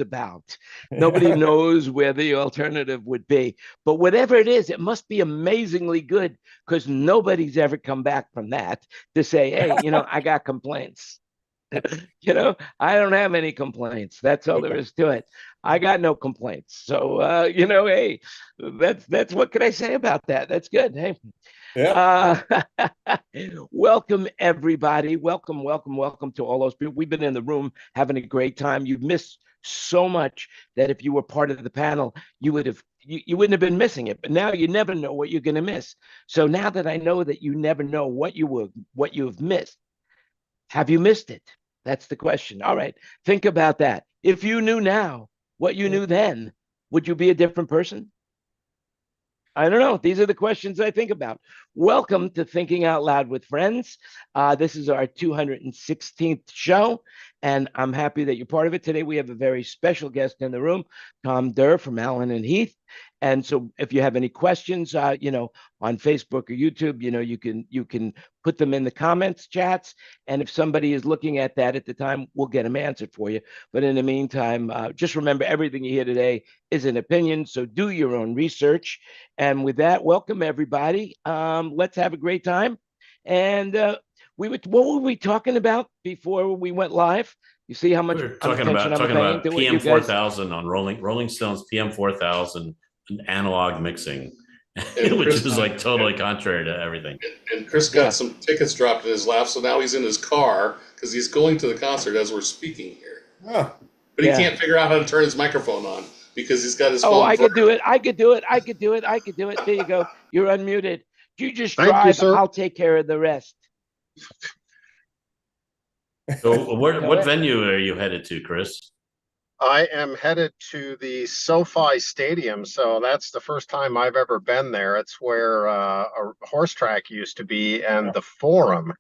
about. Nobody knows where the alternative would be. But whatever it is, it must be amazingly good because nobody's ever come back from that to say, hey, I got complaints. I don't have any complaints. That's all there is to it. I got no complaints. So, hey, that's what can I say about that? That's good. Hey, Yeah. welcome everybody. Welcome to all those people. We've been in the room having a great time. You've missed so much that if you were part of the panel, you wouldn't have been missing it. But now you never know what you're going to miss. So now that I know that you never know what you have missed, have you missed it? That's the question. All right, think about that. If you knew now what you knew then, would you be a different person? I don't know. These are the questions I think about. Welcome to Thinking Out Loud with Friends. This is our 216th show, and I'm happy that you're part of it. Today, we have a very special guest in the room, Tom Durr from Allen and Heath. And so if you have any questions, on Facebook or YouTube, you can put them in the comments chats. And if somebody is looking at that at the time, we'll get them answered for you. But in the meantime, just remember everything you hear today is an opinion. So do your own research. And with that, welcome everybody. Let's have a great time. And what were we talking about before we went live? You see how much attention I'm paying to PM 4000 on Rolling Stones PM 4000 analog mixing, which is like totally contrary to everything. And Chris got some tickets dropped in his lap, so now he's in his car because he's going to the concert as we're speaking here. But he can't figure out how to turn his microphone on because he's got his phone. Oh, I could do it. There you go. You're unmuted. You just drive. I'll take care of the rest. So what venue are you headed to, Chris? I am headed to the SoFi Stadium, so that's the first time I've ever been there. It's where a horse track used to be and the Forum,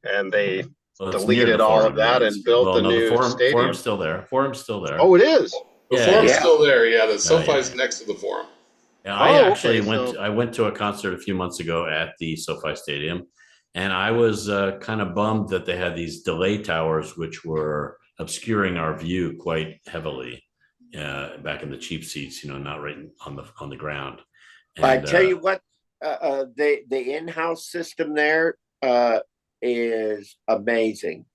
and they deleted all of that and built the new stadium. Forum's still there. Oh, it is? The Forum's still there, The SoFi's next to the Forum. Yeah, I went to a concert a few months ago at the SoFi Stadium, and I was kind of bummed that they had these delay towers, which were obscuring our view quite heavily back in the cheap seats, not right on the ground. And, I tell you what, the in-house system there is amazing.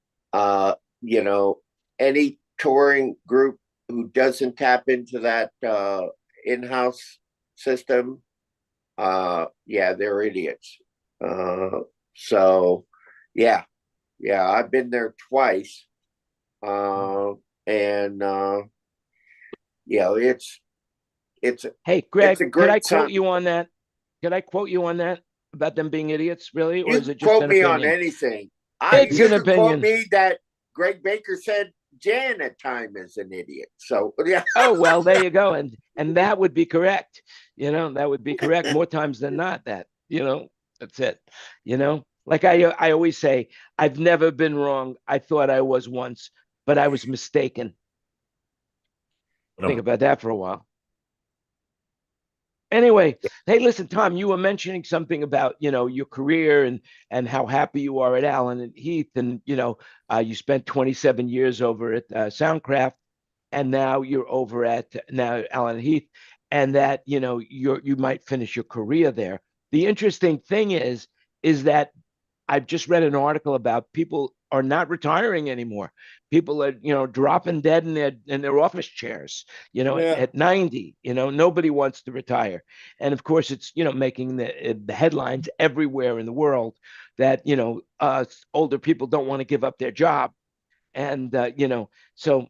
Any touring group who doesn't tap into that in-house system, they're idiots. I've been there twice. It's hey Greg, could I quote you on that? Could I quote you on that about them being idiots, really? Or is it just quote me on anything? It's an opinion. Quote me that Greg Baker said Jan at time is an idiot. So yeah. Oh well, there you go, and that would be correct. That would be correct more times than not. That's it. Like I always say, I've never been wrong. I thought I was once, but I was mistaken. Think about that for a while. Anyway, hey, listen, Tom, you were mentioning something about, your career and how happy you are at Allen and Heath. And, you spent 27 years over at Soundcraft, and now you're over at Allen and Heath, and that, you might finish your career there. The interesting thing is that I've just read an article about people are not retiring anymore. People are, dropping dead in their office chairs, at 90, nobody wants to retire. And of course, it's, making the headlines everywhere in the world that, older people don't want to give up their job. And, so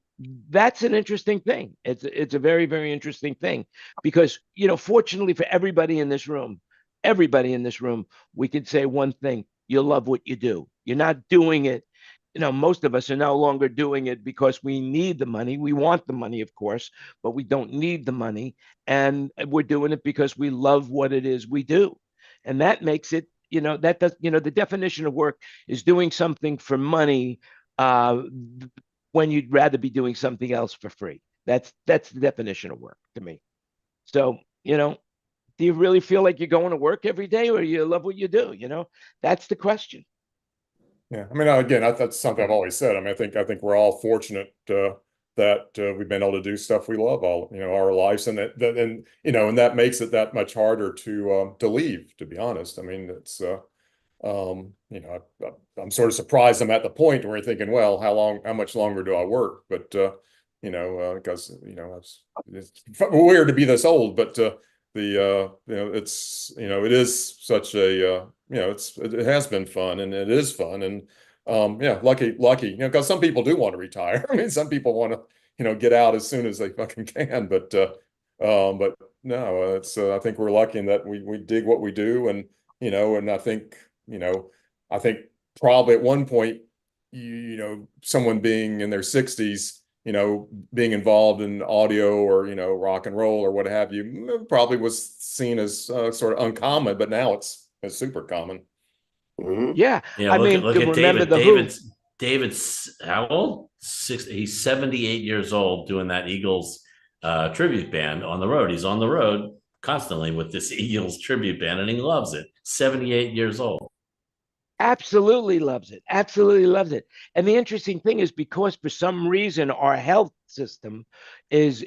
that's an interesting thing. It's a very, very interesting thing because, fortunately for everybody in this room, we could say one thing: you love what you do. You're not doing it. Most of us are no longer doing it because we need the money. We want the money, of course, but we don't need the money. And we're doing it because we love what it is we do. And that makes it, the definition of work is doing something for money when you'd rather be doing something else for free. That's the definition of work to me. So, do you really feel like you're going to work every day, or you love what you do? That's the question. Yeah, I mean, again, that's something I've always said. I mean, I think we're all fortunate that that we've been able to do stuff we love all, our lives, and that makes it that much harder to leave, to be honest. I mean, it's I'm sort of surprised I'm at the point where you're thinking, well, how much longer do I work? But because it's weird to be this old, but it's it is such a it has been fun, and it is fun, and lucky, because some people do want to retire. I mean, some people want to get out as soon as they fucking can, but no, it's I think we're lucky in that we dig what we do, and and I think probably at one point, someone being in their 60s, being involved in audio or, rock and roll or what have you, probably was seen as sort of uncommon, but now it's super common. Mm-hmm. Yeah. I mean, look at remember David. David's how old? He's 78 years old doing that Eagles tribute band on the road. He's on the road constantly with this Eagles tribute band, and he loves it. 78 years old. Absolutely loves it. Absolutely loves it. And the interesting thing is, because for some reason our health system is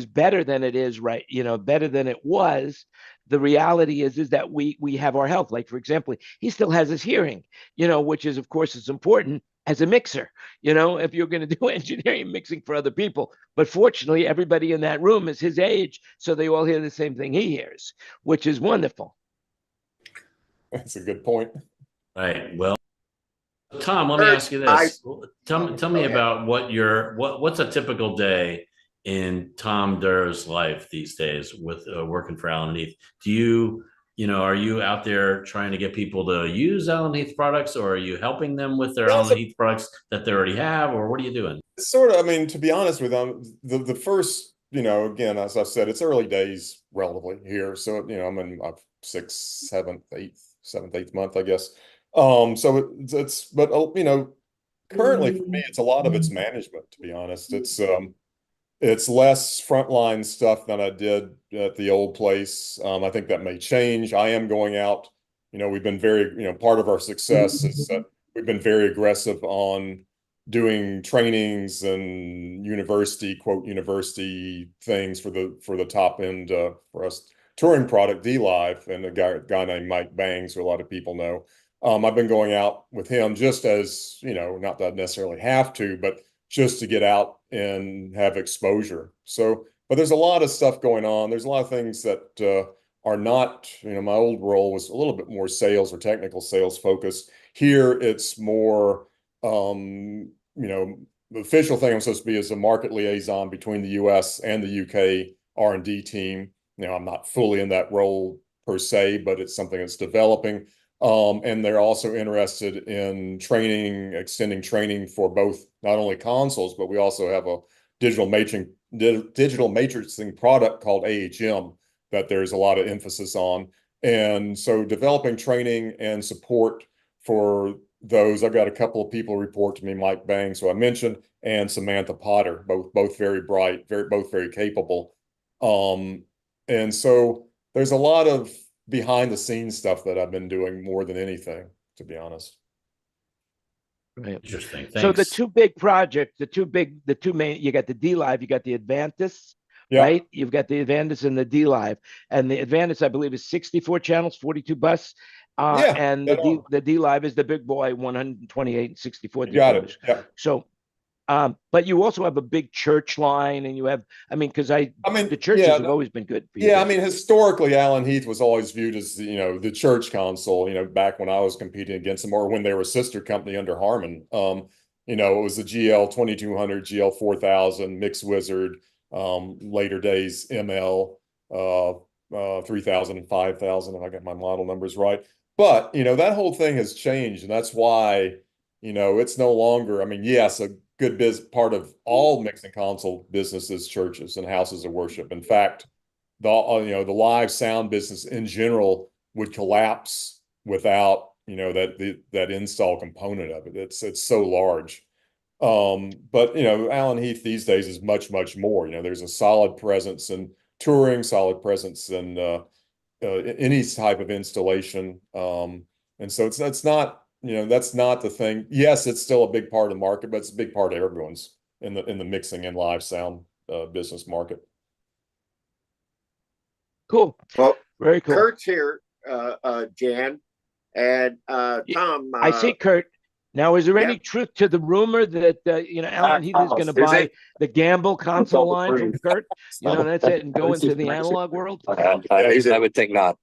better than it is, right? Better than it was. The reality is that we have our health. Like, for example, he still has his hearing, which is, of course, it's important as a mixer, if you're going to do engineering mixing for other people. But fortunately, everybody in that room is his age, so they all hear the same thing he hears, which is wonderful. That's a good point. Right. Well, Tom, let me ask you this. Tell me about what's a typical day in Tom Durr's life these days with working for Allen Heath. Do you, are you out there trying to get people to use Allen Heath products, or are you helping them with their Allen Heath products that they already have, or what are you doing? Sort of, I mean, to be honest with them, the first, again, as I said, it's early days relatively here. So, I'm in my seventh, eighth month, I guess. So but currently for me, it's a lot of it's management, to be honest. It's less frontline stuff than I did at the old place. I think that may change. I am going out, we've been very, part of our success is that we've been very aggressive on doing trainings and quote university things for the top end for us touring product D-Live, and a guy named Mike Bangs, who a lot of people know. I've been going out with him just as, not that I necessarily have to, but just to get out and have exposure. So, but there's a lot of stuff going on. There's a lot of things that are not, my old role was a little bit more sales or technical sales focused. Here, it's more, the official thing I'm supposed to be is a market liaison between the US and the UK R&D team. I'm not fully in that role per se, but it's something that's developing. And they're also interested in extending training for both, not only consoles, but we also have a digital matrixing product called AHM that there's a lot of emphasis on. And so developing training and support for those, I've got a couple of people report to me, Mike Bangs, who I mentioned, and Samantha Potter, both very bright, both very capable. And so there's a lot of behind the scenes stuff that I've been doing more than anything, to be honest. Right. Interesting. Thanks. So the two big projects, the two main, you got the D-Live, you got the Advantis, right? You've got the Advantis and the D-Live. And the Advantis, I believe, is 64 channels, 42 bus. And the D-Live is the big boy, 128 and 64. You got it. Yeah. So, but you also have a big church line, and you have, because the churches have always been good for you. Yeah, historically, Allen Heath was always viewed as, the church console, back when I was competing against them, or when they were a sister company under Harman. It was the GL 2200, GL 4000, Mix Wizard, later days, ML 3000 and 5000, if I get my model numbers right. But, that whole thing has changed, and that's why, it's no longer, yes, a good part of all mixing console businesses, churches and houses of worship. In fact, the live sound business in general would collapse without that install component of it. It's so large. But Allen Heath these days is much more. There's a solid presence in touring, solid presence in any type of installation. And so it's not. That's not the thing. Yes, it's still a big part of the market, but it's a big part of everyone's in the mixing and live sound business market. Cool. Well, Very cool. Kurt's here, Jan, and Tom. I see Kurt. Now, is there yeah. any truth to the rumor that Alan Heath is going to buy the Gamble console line from Kurt? That's it, and go into the analog world. I would think not.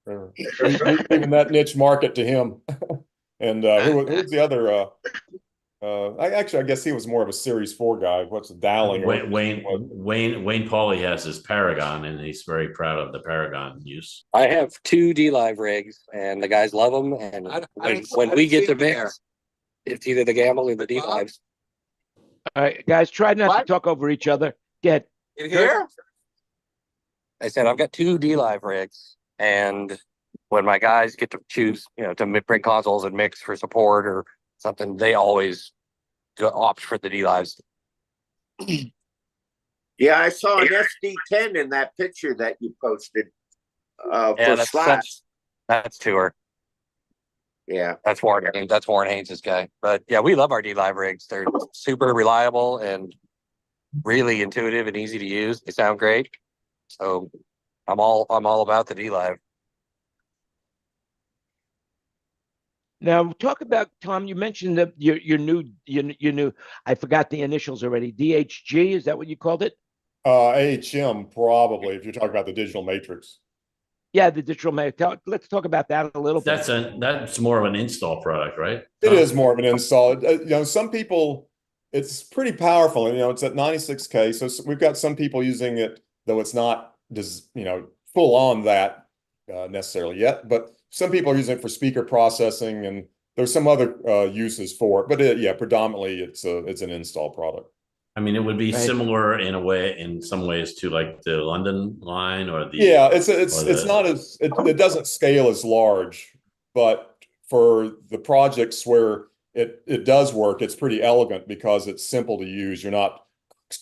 Leaving that niche market to him. And who was the other? I guess he was more of a Series 4 guy. What's Dowling? Wayne Pauly has his Paragon, and he's very proud of the Paragon use. I have 2 D-Live rigs, and the guys love them. And when we get to mix, it's either the Gamble or the D-Lives. All right, guys, try not to talk over each other. Get here. I said I've got 2 D-Live rigs, and when my guys get to choose, to bring consoles and mix for support or something, they always opt for the D-Lives. Yeah, I saw an SD10 in that picture that you posted for Slash. That's Tour. Yeah, that's Warren Haynes' guy. But yeah, we love our D-Live rigs. They're super reliable and really intuitive and easy to use. They sound great. So I'm all about the D-Live. Now, talk about, Tom, you mentioned that your new, I forgot the initials already. DHG, is that what you called it? AHM, probably, if you're talking about the digital matrix. Yeah, the digital matrix. Let's talk about that a little bit. That's more of an install product, right? It is more of an install. Some people, it's pretty powerful. It's at 96K. So we've got some people using it, though it's not, full on that necessarily yet. But some people are using it for speaker processing, and there's some other uses for it. But predominantly it's an install product. I mean, it would be similar in some ways to like the London line or the. Yeah, it's not as it doesn't scale as large, but for the projects where it does work, it's pretty elegant because it's simple to use. You're not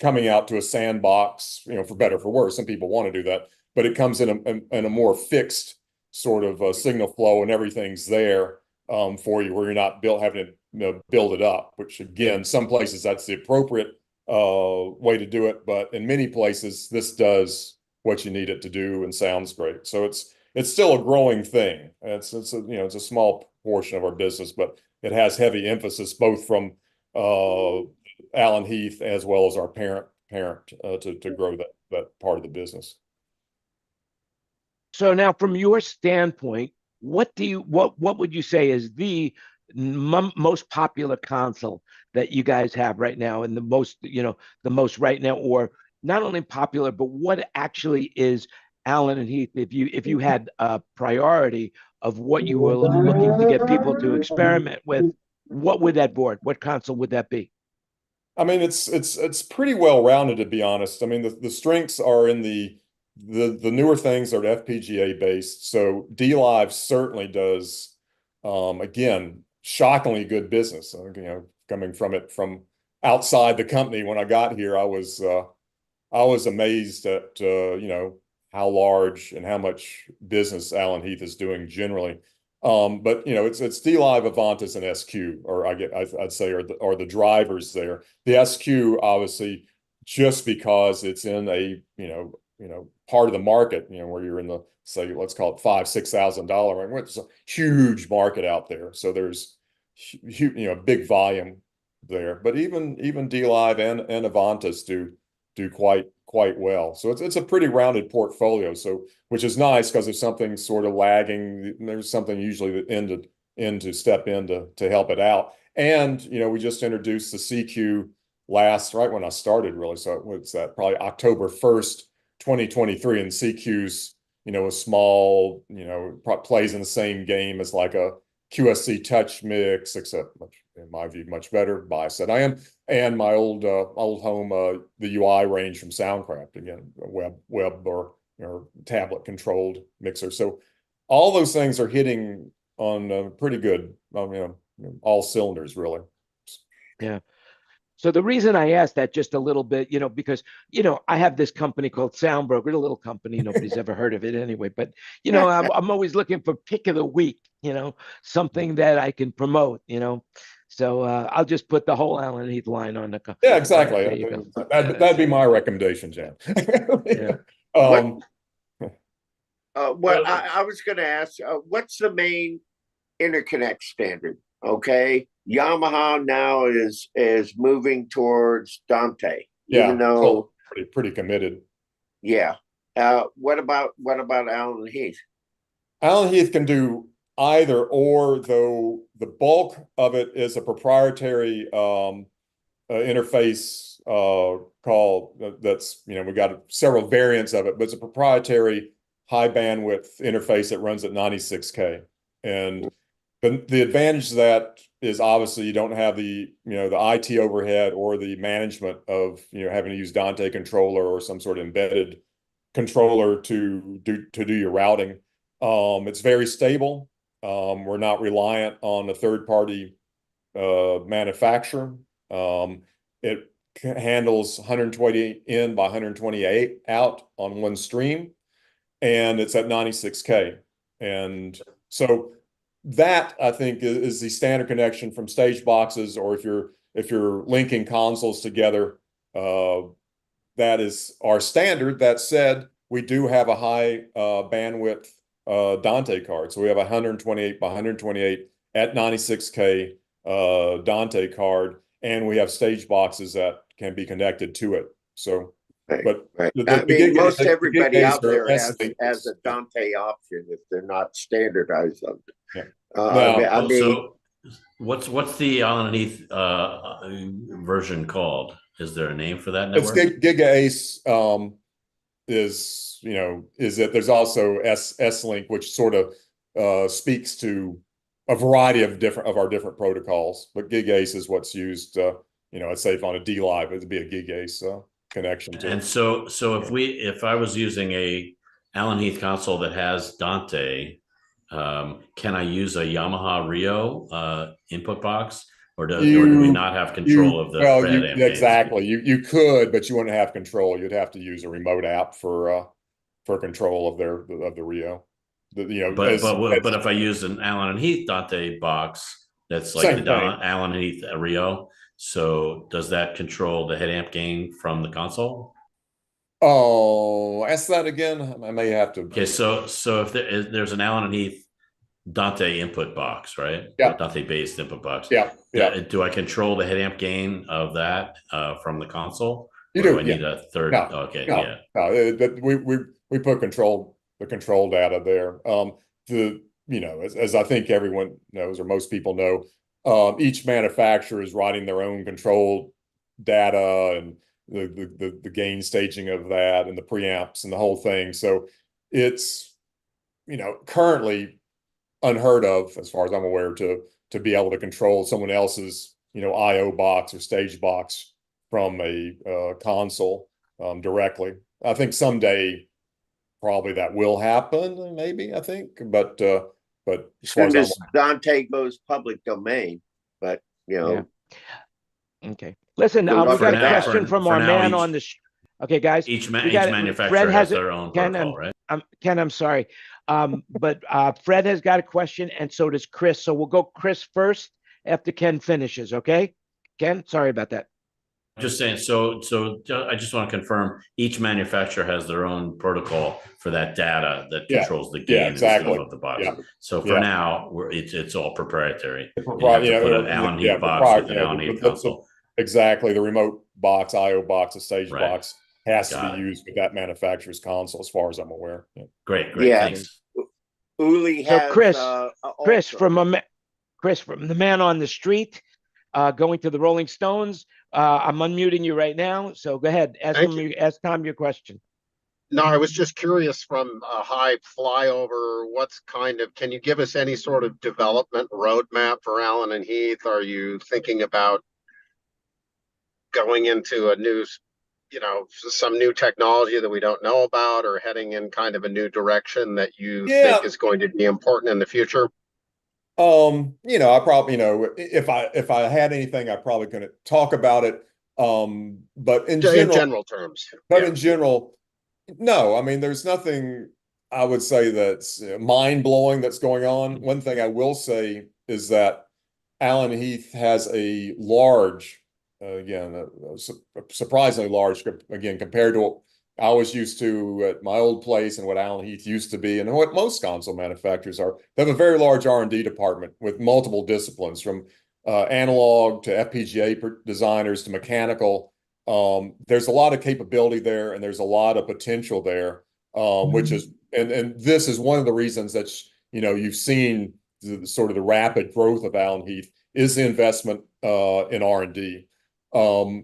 coming out to a sandbox, for better or for worse. Some people want to do that, but it comes in a more fixed sort of signal flow, and everything's there for you, where you're not having to build it up. Which again, some places that's the appropriate way to do it, but in many places this does what you need it to do and sounds great. So it's still a growing thing. It's a small portion of our business, but it has heavy emphasis both from Alan Heath as well as our parent to grow that part of the business. So now, from your standpoint, what would you say is the most popular console that you guys have right now, and the most right now, or not only popular, but what actually is Alan and Heath? If you had a priority of what you were looking to get people to experiment with, what would that board? What console would that be? I mean, it's pretty well rounded, to be honest. I mean, the strengths are in the newer things are FPGA based. So D-Live certainly does, again, shockingly good business. Coming from outside the company when I got here, I was amazed at how large and how much business Alan Heath is doing generally. But it's D-Live, Avantis, and SQ, or I'd say are the drivers there. The SQ obviously just because it's in a part of the market where you're in the, say, let's call it $5,000-$6,000 range. It's a huge market out there, so there's big volume there. But even D-Live and Avantis do quite well. So it's a pretty rounded portfolio. So which is nice, because if something's sort of lagging, there's something usually that to step in to help it out. And we just introduced the CQ right when I started, really. So what's that? Probably October 1st, 2023, and CQ's a small, plays in the same game as like a QSC touch mix, except in my view much better bias that I am, and my old home the UI range from Soundcraft, again, web or tablet controlled mixer. So all those things are hitting on pretty good, all cylinders, really. Yeah. So the reason I asked that just a little bit, because, I have this company called Soundbroker, a little company, nobody's ever heard of it anyway, but, I'm always looking for pick of the week, something that I can promote, So I'll just put the whole Allen Heath line on the. Yeah, exactly. There you go. That'd be my recommendation, Jan. Yeah. What I was going to ask, what's the main interconnect standard? Okay, Yamaha now is moving towards Dante, even though pretty committed. Yeah. What about Allen Heath? Allen Heath can do either or, though the bulk of it is a proprietary interface called that's, we got several variants of it, but it's a proprietary high bandwidth interface that runs at 96K. And the advantage of that is obviously you don't have the IT overhead or the management of having to use Dante controller or some sort of embedded controller to do your routing. It's very stable. We're not reliant on a third party manufacturer. It handles 128 in by 128 out on one stream, and it's at 96K. And so that, I think, is the standard connection from stage boxes, or if you're linking consoles together, that is our standard. That said, we do have a high bandwidth Dante card. So we have a 128 by 128 at 96K Dante card, and we have stage boxes that can be connected to it. So, but most everybody out there has a Dante option if they're not standardized on it. Yeah. So what's the Allen Heath version called? Is there a name for that network? It's Giga Ace. Is that there's also S-Link, which sort of speaks to a variety of our different protocols, but Giga Ace is what's used. I'd say if on a D-Live, it'd be a Giga Ace connection to. And so if I was using a Allen Heath console that has Dante, can I use a Yamaha Rio input box, or do we not have control of the Fred? Exactly. You could, but you wouldn't have control. You'd have to use a remote app for control of the Rio. But if I use an Allen Heath Dante box, that's like the Allen Heath Rio. So does that control the head amp gain from the console? Oh, ask that again. I may have to. Okay, so if there's an Allen Heath Dante input box, right? Yeah. Dante based input box. Yeah. Do I control the head amp gain of that from the console? You do. I need a third? No, okay. No, yeah. No, we put the control data there. As I think everyone knows, or most people know, each manufacturer is writing their own control data and the gain staging of that and the preamps and the whole thing. So it's currently unheard of, as far as I'm aware, to be able to control someone else's IO box or stage box from a console directly. I think someday probably that will happen, maybe, I think, but as far as Dante goes public domain, but Yeah. Okay. Listen, we got a question from our man on the. Okay, guys. Each manufacturer has their own protocol, right? Ken, I'm sorry, but Fred has got a question, and so does Chris. So we'll go Chris first after Ken finishes. Okay, Ken. Sorry about that. Just saying. So I just want to confirm each manufacturer has their own protocol for that data that controls the gain and stuff of the box. Yeah. So for now, it's all proprietary. You have to put an Allen Heath box with an Allen Heath console. Exactly. The remote box, IO box, a stage box has to be used with that manufacturer's console, as far as I'm aware. Yeah. Great. Thanks. Uli has Chris from the man on the street, going to the Rolling Stones. I'm unmuting you right now, so go ahead. Ask Tom your question. No, I was just curious, from a high flyover, can you give us any sort of development roadmap for Allen and Heath? Are you thinking about going into some new technology that we don't know about, or heading in kind of a new direction that you think is going to be important in the future? I probably, if I had anything, I probably couldn't talk about it. But in general terms. But in general, no. I mean, there's nothing I would say that's mind blowing that's going on. One thing I will say is that Alan Heath has a large, surprisingly large, again, compared to what I was used to at my old place and what Alan Heath used to be, and what most console manufacturers are. They have a very large R&D department with multiple disciplines, from analog to FPGA designers to mechanical. There's a lot of capability there, and there's a lot of potential there, which is, and this is one of the reasons that you've seen the rapid growth of Alan Heath is the investment in R&D. The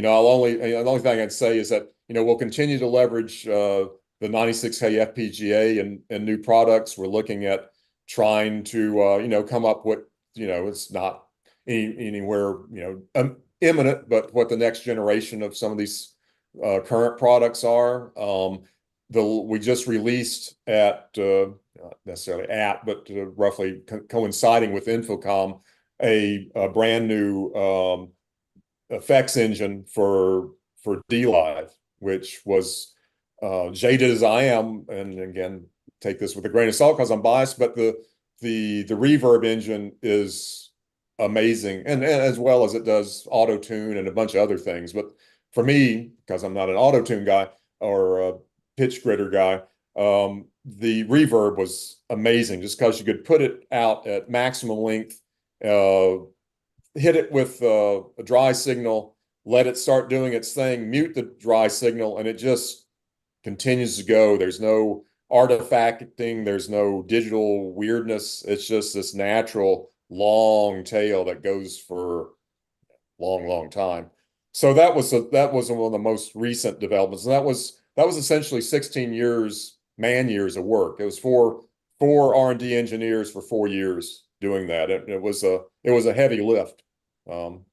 only thing I'd say is that we'll continue to leverage the 96K FPGA and new products. We're looking at trying to come up with it's not anywhere imminent, but what the next generation of some of these current products are. We just released not necessarily but roughly coinciding with Infocom, a brand new effects engine for D-Live, which was jaded as I am, and again, take this with a grain of salt because I'm biased, but the reverb engine is amazing, and as well as it does auto tune and a bunch of other things. But for me, because I'm not an auto tune guy or a pitch gritter guy, the reverb was amazing just because you could put it out at maximum length, hit it with a dry signal, let it start doing its thing, mute the dry signal, and it just continues to go. There's no artifacting, there's no digital weirdness. It's just this natural long tail that goes for a long, long time. So that was one of the most recent developments, and that was essentially 16 man years of work. It was four R&D engineers for 4 years doing that. It was a heavy lift. And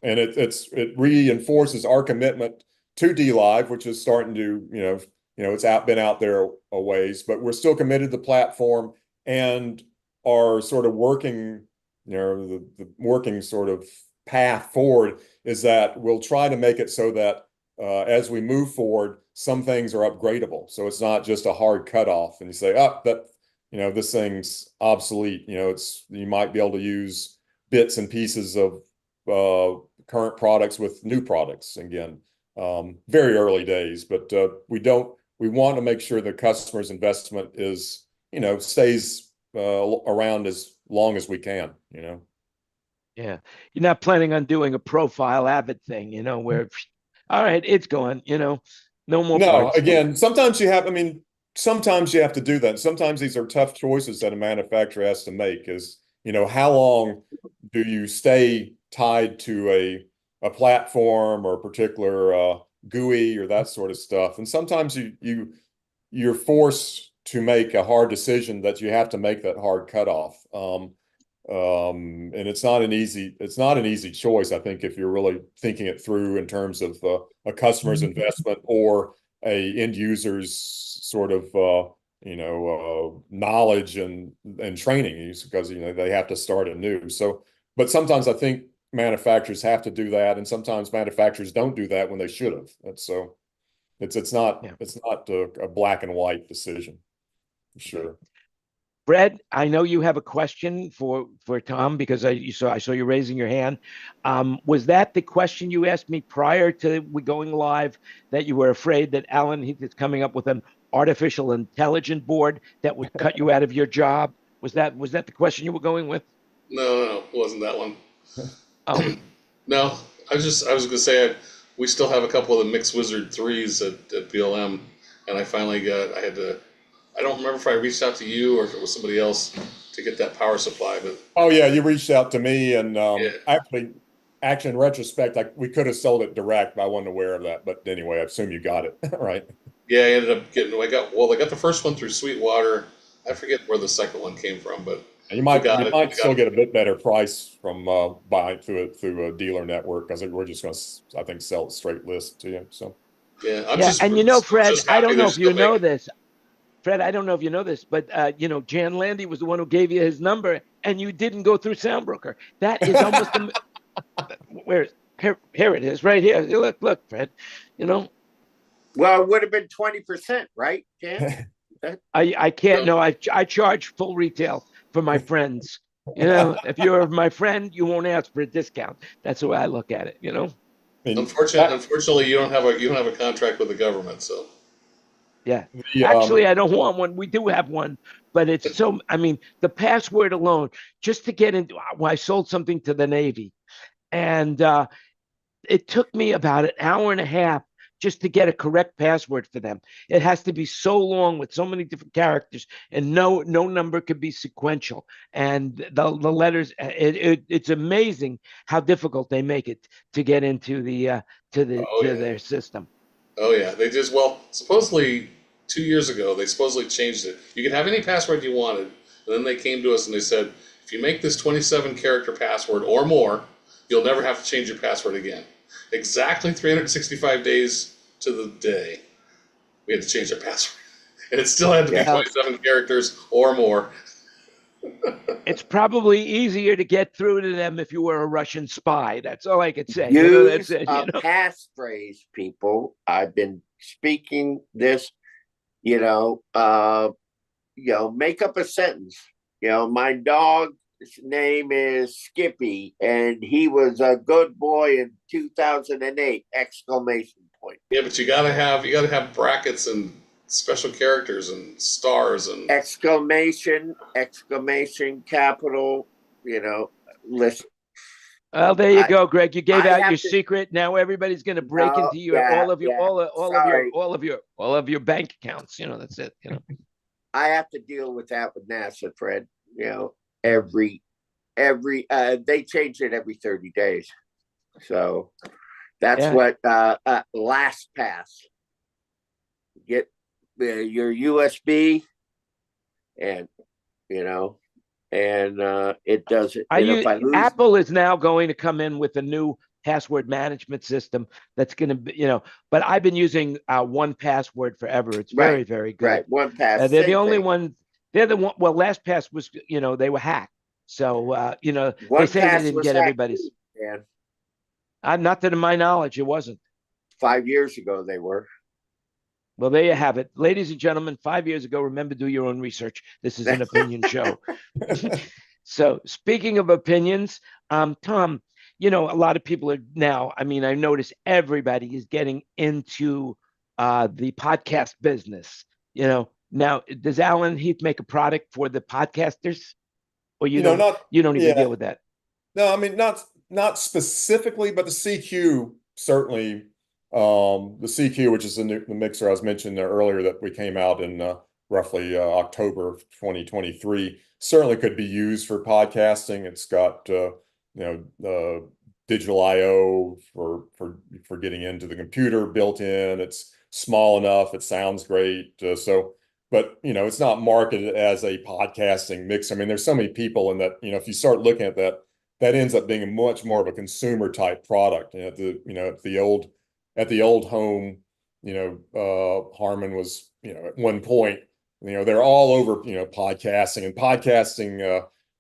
it reinforces our commitment to D-Live, which is starting to, it's been out there a ways, but we're still committed to the platform and are sort of working, the working sort of path forward is that we'll try to make it so that as we move forward, some things are upgradable. So it's not just a hard cutoff and you say, this thing's obsolete. You might be able to use bits and pieces of current products with new products. Again, very early days, but we want to make sure the customer's investment is, stays around as long as we can, Yeah. You're not planning on doing a profile Avid thing, where, all right, it's gone, no more parts. Again, sometimes you have to do that. Sometimes these are tough choices that a manufacturer has to make is, how long do you stay tied to a platform or a particular GUI or that sort of stuff. And sometimes you're forced to make a hard decision that you have to make that hard cutoff. And it's not an easy choice, I think, if you're really thinking it through in terms of a customer's investment or a end user's sort of knowledge and training, because they have to start anew. So, but sometimes I think manufacturers have to do that, and sometimes manufacturers don't do that when they should have. It's not a black and white decision, for sure. Fred, I know you have a question for Tom because I saw you raising your hand. Was that the question you asked me prior to we going live, that you were afraid that Alan Heath is coming up with an artificial intelligence board that would cut you out of your job? Was that the question you were going with? No, it wasn't that one. Oh. No, I was going to say we still have a couple of the Mix Wizard 3s at BLM, and I don't remember if I reached out to you or if it was somebody else to get that power supply. But oh yeah, you reached out to me, and actually, in retrospect, we could have sold it direct, but I wasn't aware of that. But anyway, I assume you got it right. Yeah, I ended up getting. I got the first one through Sweetwater. I forget where the second one came from, but you might still get a bit better price from buying through a dealer network, because we're just going to, I think, sell it straight list to you. So yeah, Fred, I don't know if you know this. Fred, I don't know if you know this, but Jan Landy was the one who gave you his number, and you didn't go through Soundbroker. That is almost here it is, right here. Look, Fred. Well, it would have been 20%, right, Jan? I can't. No, I charge full retail for my friends. You know, if you're my friend, you won't ask for a discount. That's the way I look at it, you know? Unfortunately, you don't have a contract with the government, so. Yeah. the, Actually, I don't want one. We do have one, but it's so, I mean, the password alone, just to get into, well, I sold something to the Navy, and it took me about an hour and a half just to get a correct password for them. It has to be so long with so many different characters, and no number could be sequential. And the letters, it's amazing how difficult they make it to get into the Oh to yeah. their system. Oh yeah. They just, well, supposedly 2 years ago they supposedly changed it. You could have any password you wanted, and then they came to us and they said, if you make this 27 character password or more, you'll never have to change your password again. Exactly 365 days to the day, we had to change our password, and it still had to be Yeah. 27 characters or more. It's probably easier to get through to them if you were a Russian spy. That's all I could say. You know, that's Use it. a You know, passphrase, people. I've been speaking this, make up a sentence. My dog's name is Skippy, and he was a good boy in 2008! Exclamation point. Yeah, but you gotta have brackets and special characters and stars and Exclamation, capital, listen. well, there you I go, Greg. You gave I out your have to secret. Now everybody's going to break no, into your yeah, all of your yeah. Sorry. all of your bank accounts. You know, that's it. You know, I have to deal with that with NASA, Fred. Every they change it every 30 days. So that's yeah. what LastPass. Get your USB, and it does it. And if I lose, Apple is now going to come in with a new password management system that's going to be, you know, but I've been using 1Password forever. It's right, very good. right, one pass, They're the same only thing. one. They're the one. Well, LastPass was, you know, they were hacked. So, you know, they One say they pass didn't was get hacked, everybody's. and Not that in my knowledge, it wasn't. 5 years ago they were. Well, there you have it. Ladies and gentlemen, 5 years ago, remember, do your own research. This is an opinion show. So, speaking of opinions, Tom, you know, a lot of people are now, I mean, I notice everybody is getting into the podcast business. You know, now, does Alan Heath make a product for the podcasters? Or Not, you don't even yeah. deal with that? No, I mean, not specifically, but the CQ certainly, the CQ, which is the mixer I was mentioning there earlier that we came out in roughly October of 2023, certainly could be used for podcasting. It's got digital I/O for getting into the computer built in. It's small enough. It sounds great. But it's not marketed as a podcasting mix. I mean, there's so many people in that, if you start looking at that, that ends up being a much more of a consumer type product. At the old home, Harman was, at one point, they're all over, podcasting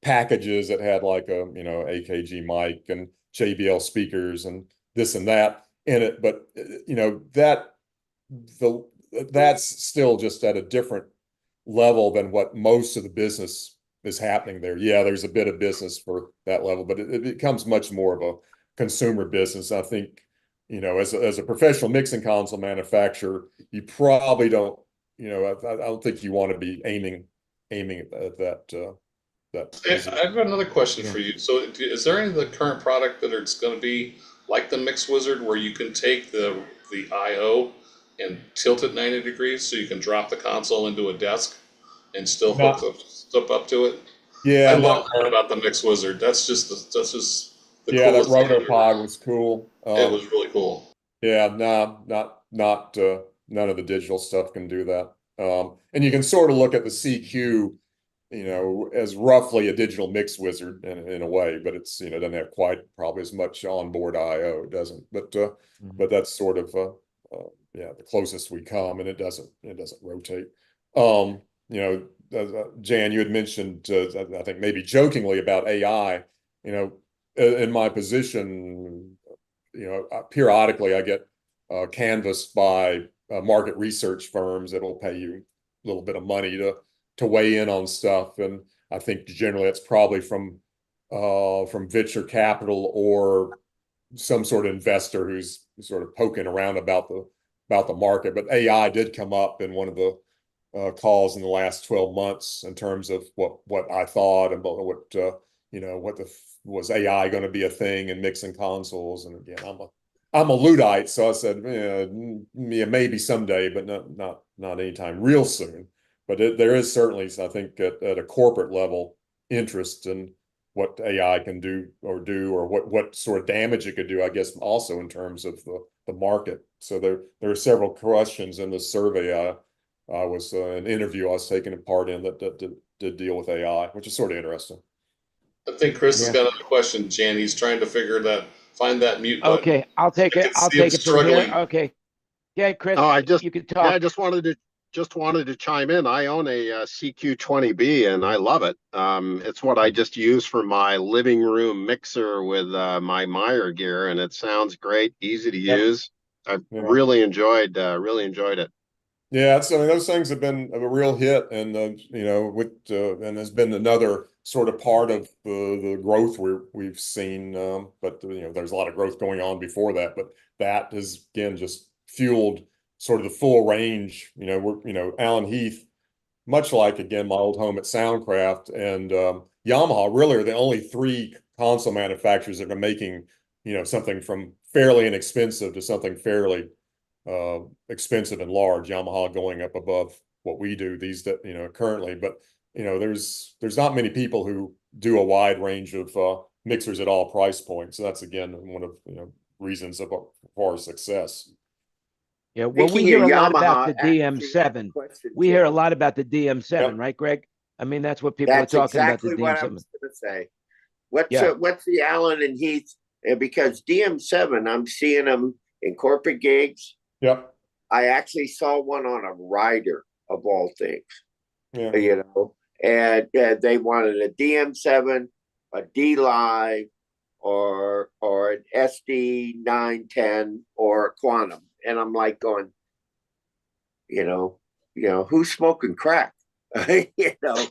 packages that had like a, AKG mic and JBL speakers and this and that in it. But, that's still just at a different level than what most of the business is happening there. Yeah, there's a bit of business for that level, but it becomes much more of a consumer business. I think, as a professional mixing console manufacturer, you probably don't, I don't think you want to be aiming at that. I've got another question for you. So, is there any of the current product that it's going to be like the Mix Wizard, where you can take the I/O and tilt it 90 degrees, so you can drop the console into a desk and still hook up to it? Yeah, I love that about the Mix Wizard. That's just the yeah, that coolest thing I've Rotopod was cool. It was really cool. Yeah, no, not none of the digital stuff can do that. And you can sort of look at the CQ, as roughly a digital mix wizard in a way, but it's, doesn't have quite probably as much onboard I/O. It doesn't, but that's sort of the closest we come, and it doesn't rotate. Jan, you had mentioned, I think maybe jokingly, about AI. In my position, periodically I get canvassed by market research firms that'll pay you a little bit of money to weigh in on stuff. And I think generally that's probably from venture capital or some sort of investor who's sort of poking around about the market. But AI did come up in one of the calls in the last 12 months in terms of what I thought about was AI going to be a thing in mixing consoles. And again, I'm a Luddite, so I said, yeah, maybe someday, but not anytime real soon. But there is certainly, I think, at a corporate level, interest in what AI can do or what sort of damage it could do, I guess, also in terms of the market. So there are several questions in this survey. I was an interview I was taking a part in that did deal with AI, which is sort of interesting. I think Chris has got another question, Jan. He's trying to find that mute button. Okay, I'll take it. I'll take it from here. Okay. Yeah, Chris, you can talk. Yeah, I just wanted to chime in. I own a CQ20B and I love it. It's what I just use for my living room mixer with my Meyer gear, and it sounds great, easy to use. I've really enjoyed it. Yeah, so I mean, those things have been a real hit, and and has been another sort of part of the growth we've seen. But there's a lot of growth going on before that, but that has again just fueled sort of the full range. Alan Heath, much like again my old home at Soundcraft and Yamaha, really are the only three console manufacturers that are making something from fairly inexpensive to something fairly expensive and large. Yamaha going up above what we do currently, but there's not many people who do a wide range of mixers at all price points. So that's again one of reasons of our success. Yeah, well, we hear a lot about the DM7. We hear a lot about the DM7, right, Greg? I mean, that's what people are talking about. The DM7. What I was going to say. What's the Allen and Heath? Because DM7, I'm seeing them in corporate gigs. Yep. I actually saw one on a rider of all things. Yeah. And they wanted a DM7, a D Live, or an SD 910 or a Quantum. And I'm like going, who's smoking crack? That little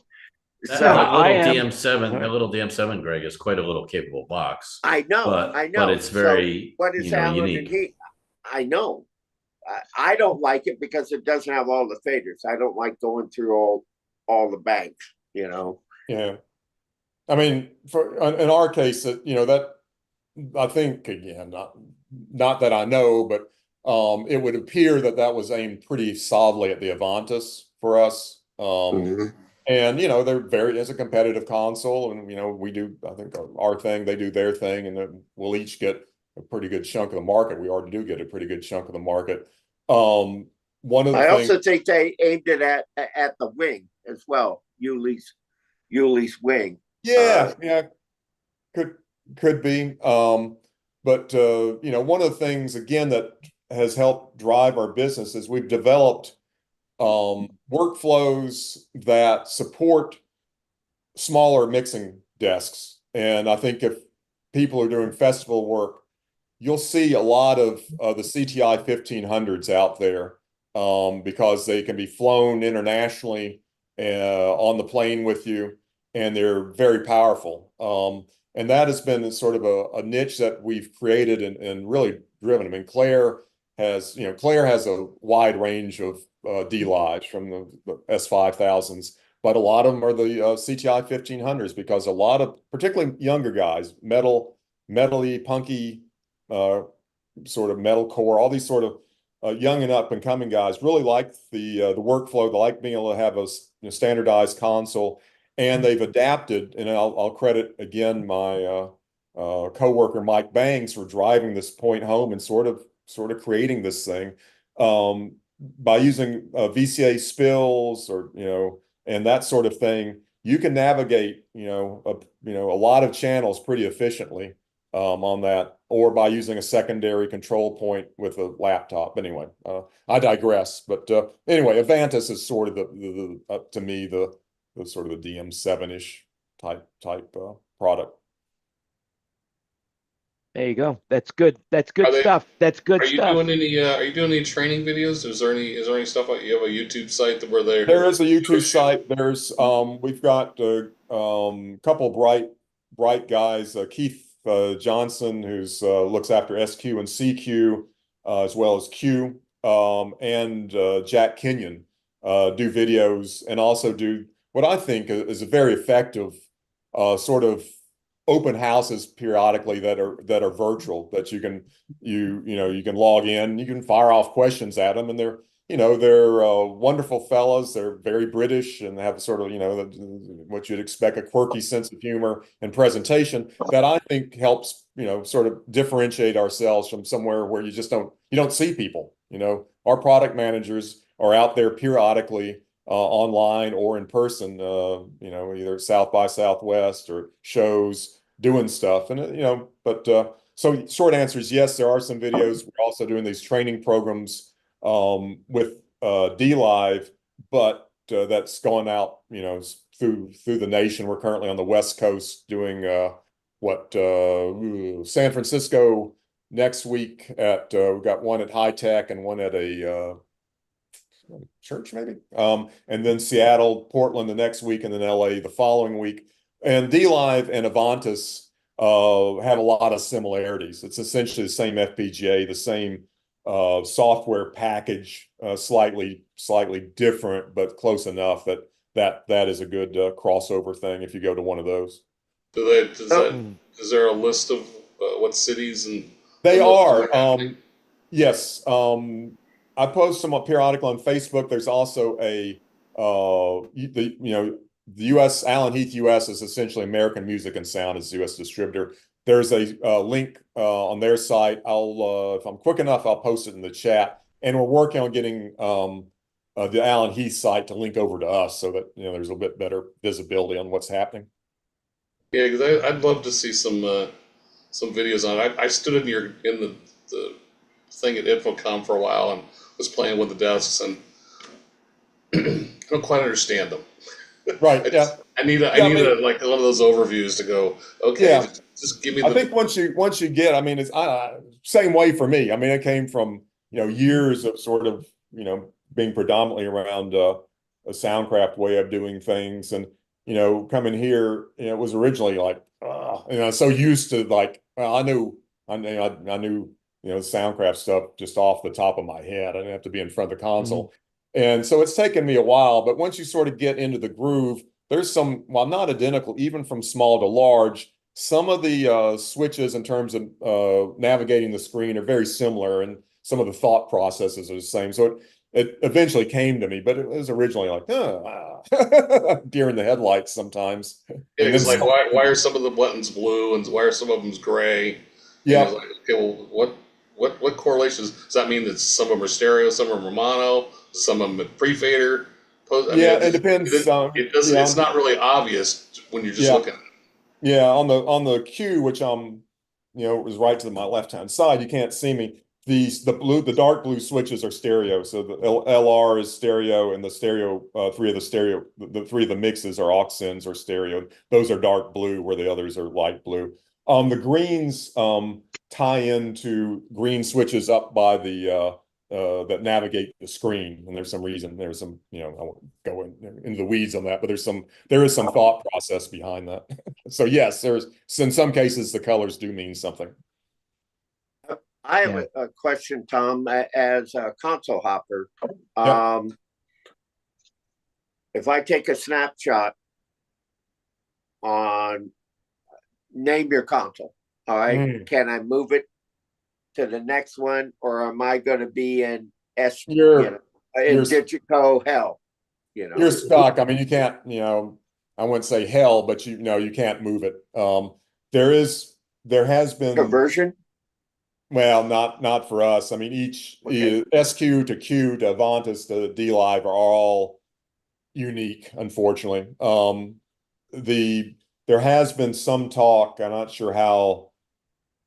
DM7, Greg, is quite a little capable box. I know. But it's very, what is Allen unique. And Heath? I know. I don't like it because it doesn't have all the faders. I don't like going through all the banks, Yeah. I mean, in our case, that I think again, not that I know, but it would appear that was aimed pretty solidly at the Avantis for us. And they're as a competitive console, and we do, I think, our thing, they do their thing, and then we'll each get a pretty good chunk of the market. We already do get a pretty good chunk of the market. One of the I also think they aimed it at the wing as well. Yuli's wing. Yeah, could be. But one of the things again that has helped drive our business is we've developed workflows that support smaller mixing desks. And I think if people are doing festival work, you'll see a lot of the CTI 1500s out there because they can be flown internationally on the plane with you, and they're very powerful. And that has been sort of a niche that we've created and really driven. I mean, Claire has a wide range of D-Lives from the S5000s, but a lot of them are the CTI 1500s because a lot of, particularly younger guys, metally, punky, sort of metalcore, all these sort of young and up and coming guys really like the workflow. They like being able to have a standardized console, and they've adapted. And I'll credit again my coworker Mike Bangs for driving this point home and sort of creating this thing by using VCA spills or and that sort of thing. You can navigate a lot of channels pretty efficiently on that, or by using a secondary control point with a laptop. Anyway, I digress. But anyway, Avantis is sort of the to me the sort of the DM7-ish type product. There you go. That's good. That's good Are they- stuff. That's good Are you stuff. doing any? Are you doing any training videos? Is there any stuff like you have a YouTube site that where they're There is a YouTube site. There's we've got a couple bright guys, Keith Johnson, who's looks after SQ and CQ as well as Q, and Jack Kenyon do videos and also do what I think is a very effective sort of open houses periodically that are virtual, that you can you can log in, you can fire off questions at them, and they're wonderful fellas. They're very British and have sort of what you'd expect, a quirky sense of humor and presentation that I think helps sort of differentiate ourselves from somewhere where you don't see people. Our product managers are out there periodically online or in person, either South by Southwest or shows doing stuff. And, so short answer is yes, there are some videos. We're also doing these training programs with DLive, but that's going out, through the nation. We're currently on the West Coast doing San Francisco next week at we've got one at High Tech and one at a church maybe, and then Seattle, Portland the next week, and then LA the following week. And DLive and Avantis have a lot of similarities. It's essentially the same FPGA, the same software package, slightly different, but close enough that is a good crossover thing if you go to one of those. Is there a list of what cities and they are? Yes. I post them periodically on Facebook. There's also the U.S. Alan Heath U.S. is essentially American Music and Sound as U.S. distributor. There's a link on their site. If I'm quick enough, I'll post it in the chat. And we're working on getting the Alan Heath site to link over to us so that there's a bit better visibility on what's happening. Yeah, because I'd love to see some videos on it. I stood in the thing at InfoComm for a while and was playing with the desks, and I don't quite understand them. Right. I need like one of those overviews to go, okay, yeah. just give me I think once you get, I mean, it's same way for me. I mean, it came from, years of sort of, being predominantly around a Soundcraft way of doing things. And, coming here, it was originally like, so used to like, well, I knew, Soundcraft stuff just off the top of my head. I didn't have to be in front of the console. Mm-hmm. And so it's taken me a while, but once you sort of get into the groove, there's some, while not identical, even from small to large, some of the switches in terms of navigating the screen are very similar, and some of the thought processes are the same. So it eventually came to me, but it was originally like, deer in the headlights sometimes. Yeah, it's like, why are some of the buttons blue and why are some of them gray? Yeah. Like, okay, well, what correlations? Does that mean that some of them are stereo, some of them are mono, some of them are pre-fader? It depends. It's not really obvious when you're just looking at it. Yeah, on the Q, which was right to my left-hand side, you can't see me. The dark blue switches are stereo, so the LR is stereo, and the stereo three of the mixes are aux sends or stereo. Those are dark blue, where the others are light blue. The greens tie into green switches up by the that navigate the screen, and there's some I won't go into the weeds on that, but there is some thought process behind that. So yes, in some cases the colors do mean something. I have a question, Tom, as a console hopper. If I take a snapshot on name your console, all right, can I move it to the next one, or am I going to be in Digico hell? You're stuck. I mean, you can't. I wouldn't say hell, but you can't move it. There has been conversion. Well, not for us. I mean, each SQ to Q to Avantis to DLive are all unique, unfortunately. There has been some talk. I'm not sure how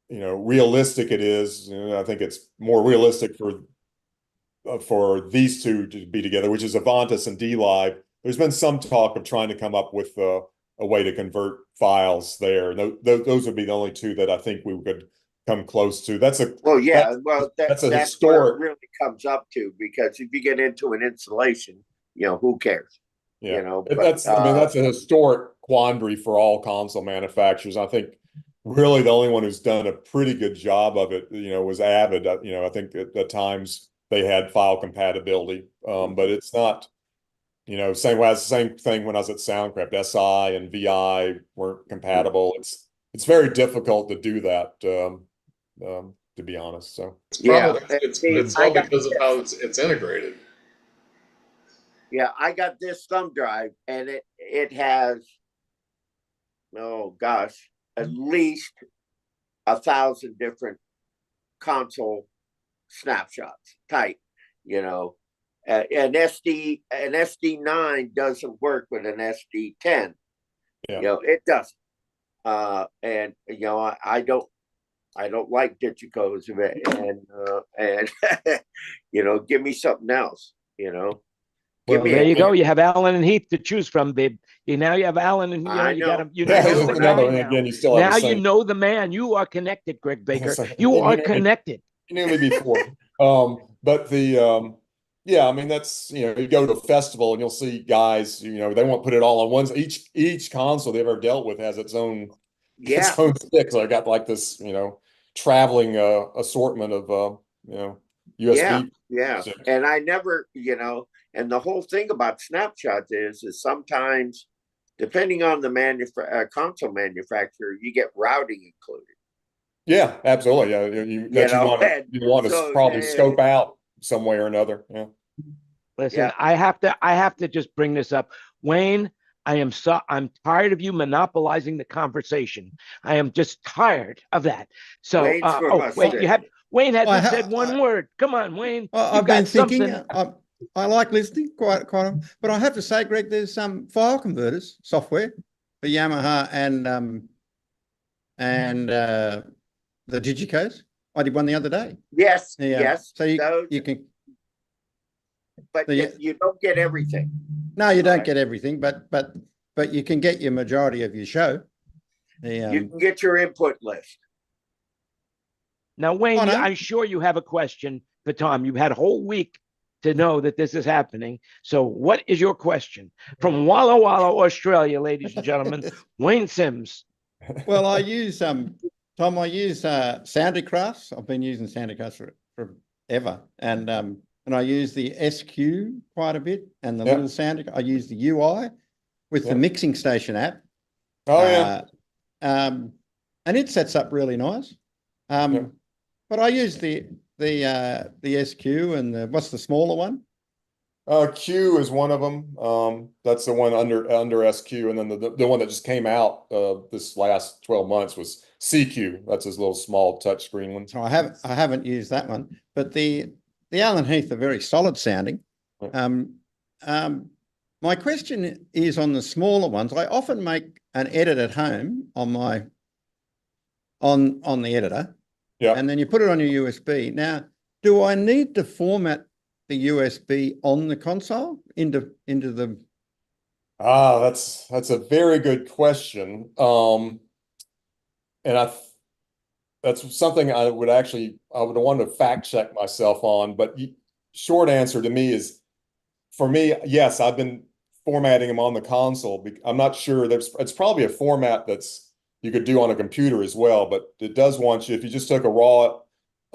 realistic it is. I think it's more realistic for these two to be together, which is Avantis and DLive. There's been some talk of trying to come up with a way to convert files there. Those would be the only two that I think we could come close to. That's a Well, yeah, that's, well, that's a that's where it historic. really comes up to, because if you get into an installation, who cares? Yeah, But that's I mean that's a historic quandary for all console manufacturers. I think really the only one who's done a pretty good job of it, was Avid. I think at times they had file compatibility, but it's not. Same thing when I was at Soundcraft. SI and VI weren't compatible. It's very difficult to do that, to be honest. So It's yeah, probably it's all because of how it's integrated. Yeah, I got this thumb drive, and it has, oh gosh, at least 1,000 different console snapshots type. An SD9 doesn't work with an SD10. yeah. It doesn't. And I don't like Digicos, and give me something else. Well, there you go. You have Alan and Heath to choose from, babe. Now you have Alan, and you got him. You know the another guy one. now. Again, you still have Now the same. you know the man. You are connected, Greg Baker. Like, You are connected. You knew me before. But the yeah, I mean that's you go to a festival and you'll see guys. They won't put it all on one. Each console they've ever dealt with has its own stick. So I got like this traveling assortment of USB. Yeah. sticks. And I never, and the whole thing about snapshots is sometimes, depending on the console manufacturer, you get routing included. Yeah, absolutely. Yeah, you want to probably scope out some way or another. Yeah. Listen, I have to just bring this up, Wayne. I'm tired of you monopolizing the conversation. I am just tired of that. So, Wayne hasn't said one word. Come on, Wayne. I've been thinking. I like listening quite, but I have to say, Greg, there's some file converters software for Yamaha and the Digicos. I did one the other day. Yes, yes. So you can, but you don't get everything. No, you don't get everything, but you can get your majority of your show. You can get your input list. Now, Wayne, I'm sure you have a question for Tom. You've had a whole week to know that this is happening. So what is your question? From Walla Walla, Australia, ladies and gentlemen, Wayne Sims. Well, I use Tom, I use Soundicrafts. I've been using Soundicrafts forever. And I use the SQ quite a bit, and the little Soundicraft. I use the UI with the Mixing Station app. Oh yeah. And it sets up really nice. But I use the SQ and what's the smaller one? Q is one of them. That's the one under SQ, and then the one that just came out this last 12 months was CQ. That's his little small touchscreen one. So I haven't used that one, but the Allen Heath are very solid sounding. My question is on the smaller ones. I often make an edit at home on the editor. Yeah. And then you put it on your USB. Now, do I need to format the USB on the console into the? That's a very good question. And that's something I would want to fact check myself on. But short answer to me is, for me, yes, I've been formatting them on the console. I'm not sure it's probably a format that's you could do on a computer as well, but it does want you, if you just took a raw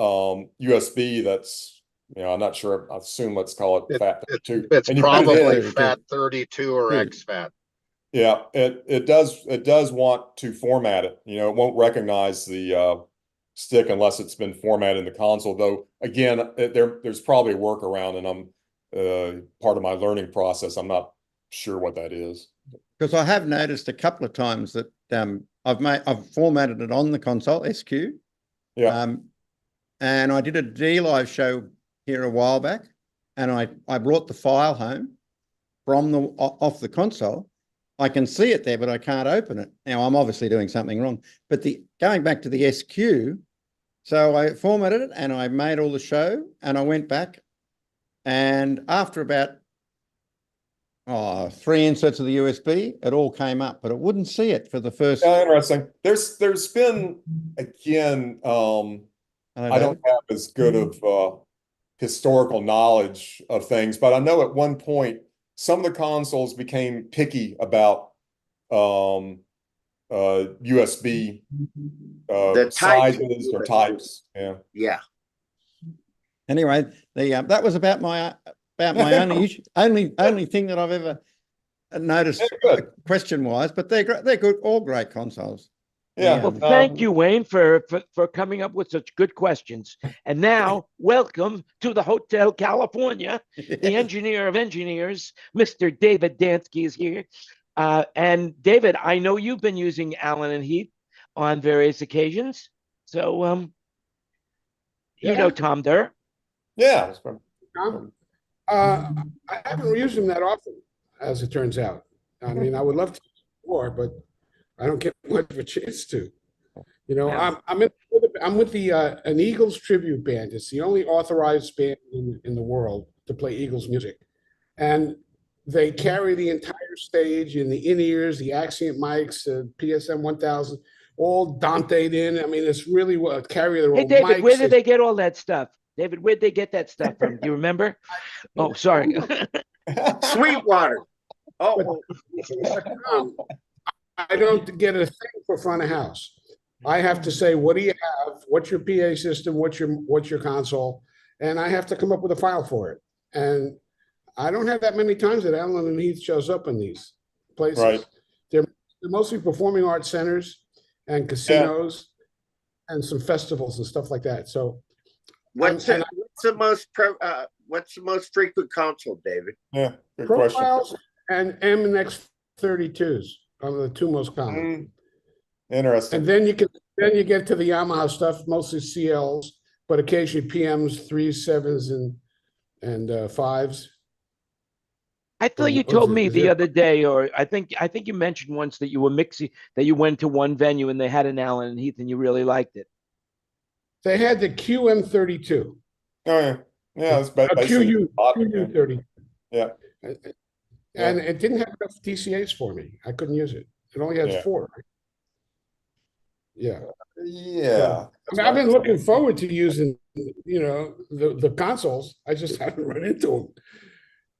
USB that's, I'm not sure, I assume let's call it FAT32. It's probably FAT32 or exFAT. Yeah, it does want to format it. It won't recognize the stick unless it's been formatted in the console, though again, there's probably a workaround, and I'm part of my learning process. I'm not sure what that is. Because I have noticed a couple of times that I've formatted it on the console, SQ. Yeah. And I did a D-Live show here a while back, and I brought the file home from off the console. I can see it there, but I can't open it. Now I'm obviously doing something wrong. But going back to the SQ, so I formatted it and I made all the show, and I went back, and after about 3 inserts of the USB, it all came up, but it wouldn't see it for the first. Interesting. There's been, again, I don't have as good of historical knowledge of things, but I know at one point some of the consoles became picky about USB The sizes or types. Yeah. Yeah. Anyway, that was about my only thing that I've ever noticed question wise, but they're good, all great consoles. Yeah. Well, thank you, Wayne, for coming up with such good questions. And now, welcome to the Hotel California. The engineer of engineers, Mr. David Dansky, is here. And David, I know you've been using Allen and Heath on various occasions. So, you know Tom Durr. Yeah. I haven't used them that often, as it turns out. I mean, I would love to use more, but I don't get much of a chance to. You know, I'm with the an Eagles tribute band. It's the only authorized band in the world to play Eagles music, and they carry the entire stage in the in-ears, the Accent mics, the PSM 1000, all Dante'd in. I mean, it's really what carry their own. Hey, David, mics. where did they get all that stuff? David, where'd they get that stuff from? Do you remember? Oh, sorry. Sweetwater. Oh, I don't get a thing for front of house. I have to say, what do you have? What's your PA system? What's your console? And I have to come up with a file for it. And I don't have that many times that Allen and Heath shows up in these places. Right. They're mostly performing arts centers and casinos and some festivals and stuff like that. So what's the most frequent console, David? Yeah, good Profiles question. and MNX32s are the two most common. Interesting. And then you get to the Yamaha stuff, mostly CLs, but occasionally PMs, 3s, 7s, and 5s. I thought you told me the other day, or I think you mentioned once that you were mixing, that you went to one venue and they had an Allen and Heath and you really liked it. They had the QM32. Oh yeah, yeah. It's QU30. Yeah. And it didn't have enough DCAs for me. I couldn't use it. It only has 4. Yeah. Yeah. I mean, I've been looking forward to using, the consoles. I just haven't run into them.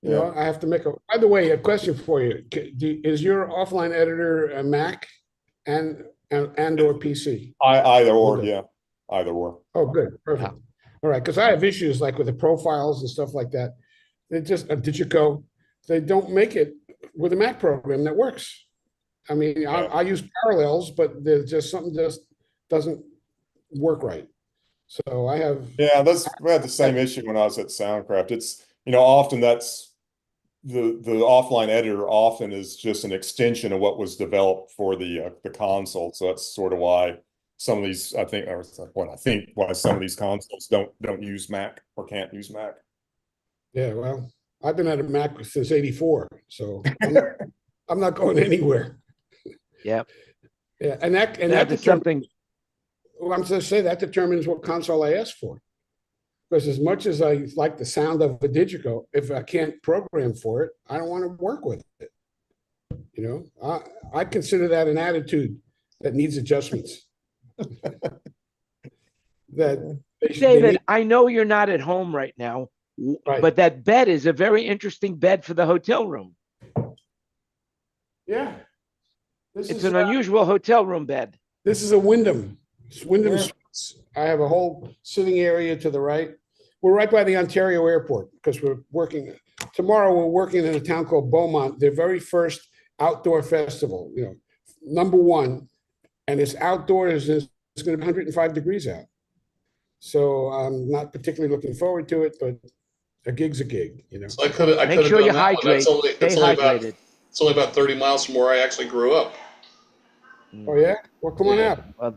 You know, I have to make by the way, a question for you. Is your offline editor a Mac and or PC? Either or, yeah. Either or. Oh, good. Perfect. All right. Because I have issues like with the profiles and stuff like that. They just, Digico, they don't make it with a Mac program that works. I mean, I use Parallels, but there's just something just doesn't work right. So I have. Yeah, we had the same issue when I was at Soundcraft. It's, often that's the offline editor often is just an extension of what was developed for the console. So that's sort of why some of these, why some of these consoles don't use Mac or can't use Mac. Yeah, well, I've been at a Mac since '84, so I'm not going anywhere. Yeah. Yeah, and that is something. Well, I'm just saying that determines what console I ask for. Because as much as I like the sound of a Digico, if I can't program for it, I don't want to work with it. I consider that an attitude that needs adjustments. David, I know you're not at home right now, but that bed is a very interesting bed for the hotel room. Yeah. It's an unusual hotel room bed. This is a Wyndham. It's Wyndham Suites. I have a whole sitting area to the right. We're right by the Ontario airport because tomorrow we're working in a town called Beaumont, their very first outdoor festival, #1. And it's outdoors, it's going to be 105 degrees out. So I'm not particularly looking forward to it, but a gig's a gig, So I could have Make sure you hydrate. Stay hydrated. It's only about 30 miles from where I actually grew up. Oh yeah? Well, come on out. Well,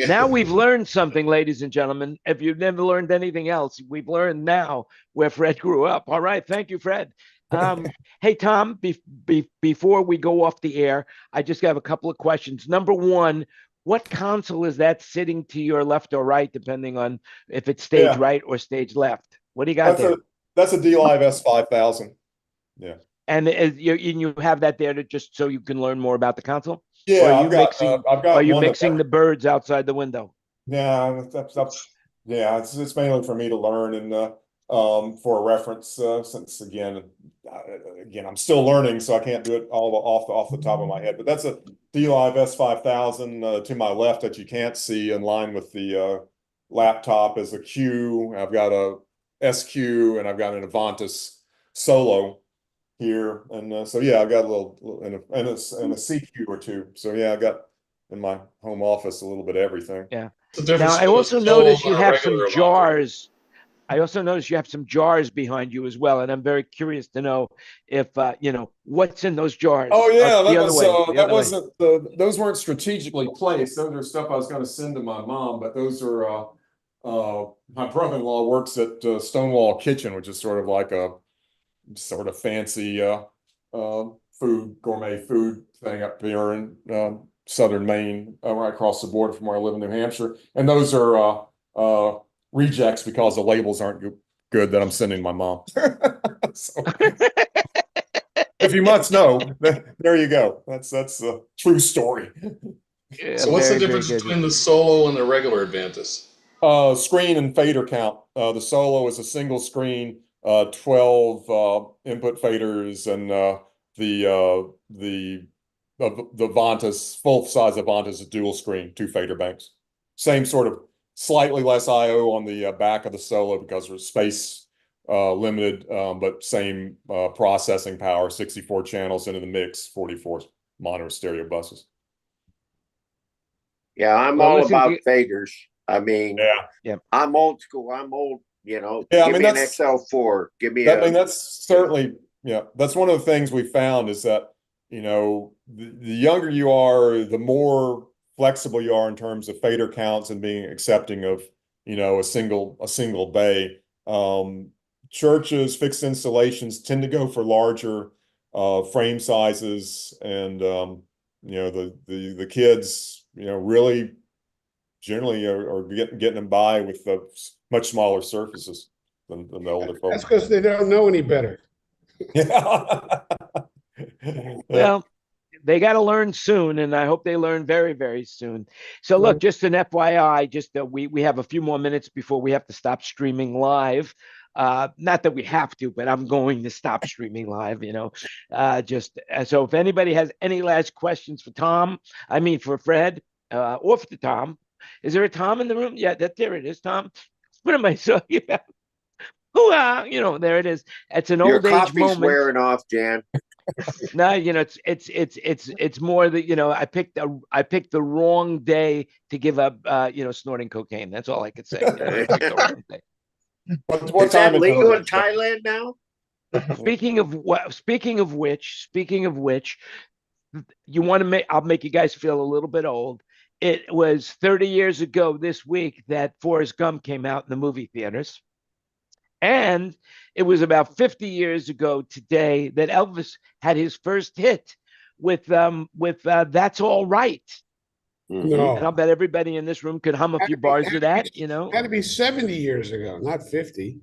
now we've learned something, ladies and gentlemen. If you've never learned anything else, we've learned now where Fred grew up. All right. Thank you, Fred. Hey, Tom, before we go off the air, I just have a couple of questions. Number one, what console is that sitting to your left or right, depending on if it's stage right or stage left? What do you got there? That's a D-Live S5000. Yeah. And you have that there to just so you can learn more about the console? Yeah, Or are you I've got mixing, I've got are you one that mixing the birds outside the window? yeah, yeah, it's mainly for me to learn and for a reference since again I'm still learning, so I can't do it all off the top of my head. But that's a D-Live S5000 to my left that you can't see in line with the laptop is a Q. I've got a SQ and I've got an Avantis Solo here, and so yeah, I've got a little and a CQ or two. So yeah, I got in my home office a little bit of everything. Yeah. The difference Now, I between a also solo noticed you and a have some regular Avant. jars. I also noticed you have some jars behind you as well, and I'm very curious to know if what's in those jars. Oh yeah, The other way. The that other way. wasn't those weren't strategically placed. Those are stuff I was going to send to my mom, but those are my brother-in-law works at Stonewall Kitchen, which is sort of like a sort of fancy gourmet food thing up here in southern Maine, right across the border from where I live in New Hampshire. And those are rejects because the labels aren't good that I'm sending my mom. So, if you must know, there you go. That's a true story. Yeah, So what's the very, very difference good. between the Solo and the regular Avantis? Screen and fader count. The Solo is a single screen, 12 input faders, and the Vantas, full size Avantis is dual screen, 2 fader banks. Same sort of slightly less I/O on the back of the Solo because we're space limited, but same processing power, 64 channels into the mix, 44 mono stereo buses. Yeah, I'm Well, all listen, about faders. I mean, Yeah. I'm old school. I'm old, Yeah, give me an XL4. Give me I mean, that's certainly, that's one of the things we found is that, the younger you are, the more flexible you are in terms of fader counts and being accepting of, a single bay. Churches, fixed installations tend to go for larger frame sizes, and the kids, really generally are getting them by with the much smaller surfaces than the older folks. That's because they don't know any better. Yeah. Well, they got to learn soon, and I hope they learn very, very soon. So, look, just an FYI, just that we have a few more minutes before we have to stop streaming live. Not that we have to, but I'm going to stop streaming live. So if anybody has any last questions for Tom, I mean for Fred, or for Tom, is there a Tom in the room? Yeah, there it is, Tom. What am I talking about? There it is. It's an your old age coffee's moment. wearing off, Jan. No, it's more that I picked the wrong day to give up snorting cocaine. That's all I could say. I picked the wrong day. What Is that time legal in Thailand now? Speaking of which, I'll make you guys feel a little bit old. It was 30 years ago this week that Forrest Gump came out in the movie theaters. And it was about 50 years ago today that Elvis had his first hit with That's All Right. No. And I'll bet everybody in this room could hum a few bars of that, Had to be 70 years ago, not 50.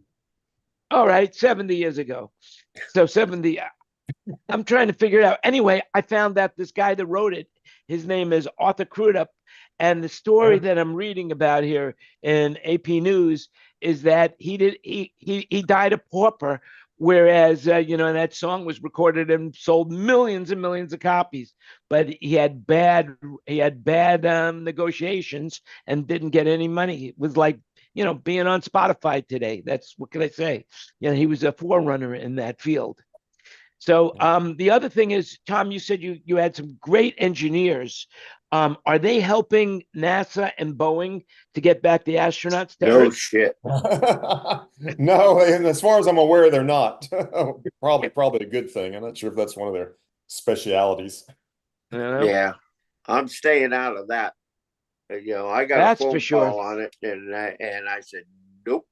All right, 70 years ago. So 70. I'm trying to figure it out. Anyway, I found that this guy that wrote it, his name is Arthur Crudup. And the story that I'm reading about here in AP News is that he died a pauper, whereas that song was recorded and sold millions and millions of copies, but he had bad negotiations and didn't get any money. It was like being on Spotify today. That's what can I say? He was a forerunner in that field. So the other thing is, Tom, you said you had some great engineers. Are they helping NASA and Boeing to get back the astronauts to No Earth? shit. No, and as far as I'm aware, they're not. Probably a good thing. I'm not sure if that's one of their specialities. Yeah, I'm staying out of that. I got That's a phone for sure. call on it, and I said, nope.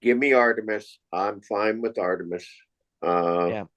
Give me Artemis. I'm fine with Artemis. No.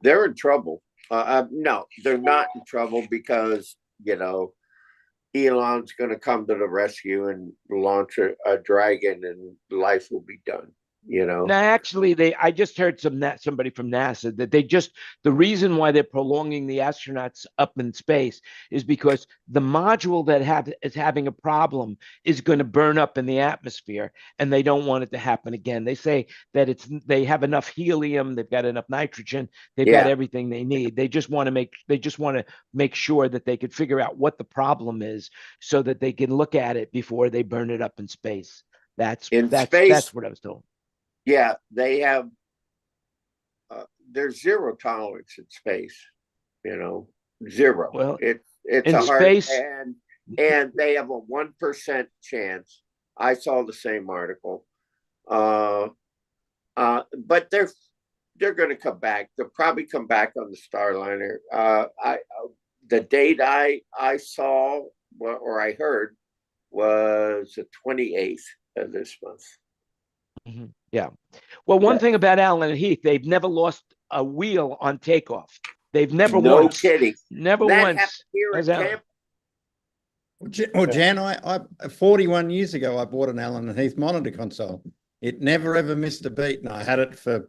They're in trouble. No, they're not in trouble because Elon's going to come to the rescue and launch a Dragon, and life will be done. No, actually, I just heard somebody from NASA that the reason why they're prolonging the astronauts up in space is because the module that is having a problem is going to burn up in the atmosphere, and they don't want it to happen again. They say that they have enough helium, they've got enough nitrogen, they've got everything they need. They just want to make sure that they could figure out what the problem is so that they can look at it before they burn it up in space. That's what I was told. Yeah, they have. There's zero tolerance in space. Zero. Well, it's in a hard space, and they have a 1% chance. I saw the same article. But they're going to come back. They'll probably come back on the Starliner. The date I saw or I heard was the 28th of this month. Mm-hmm. Yeah. Well, one thing about Allen and Heath, they've never lost a wheel on takeoff. They've never no once. Kidding. Never that once. Here at camp. Well, Jan, I 41 years ago, I bought an Allen and Heath monitor console. It never ever missed a beat, and I had it for,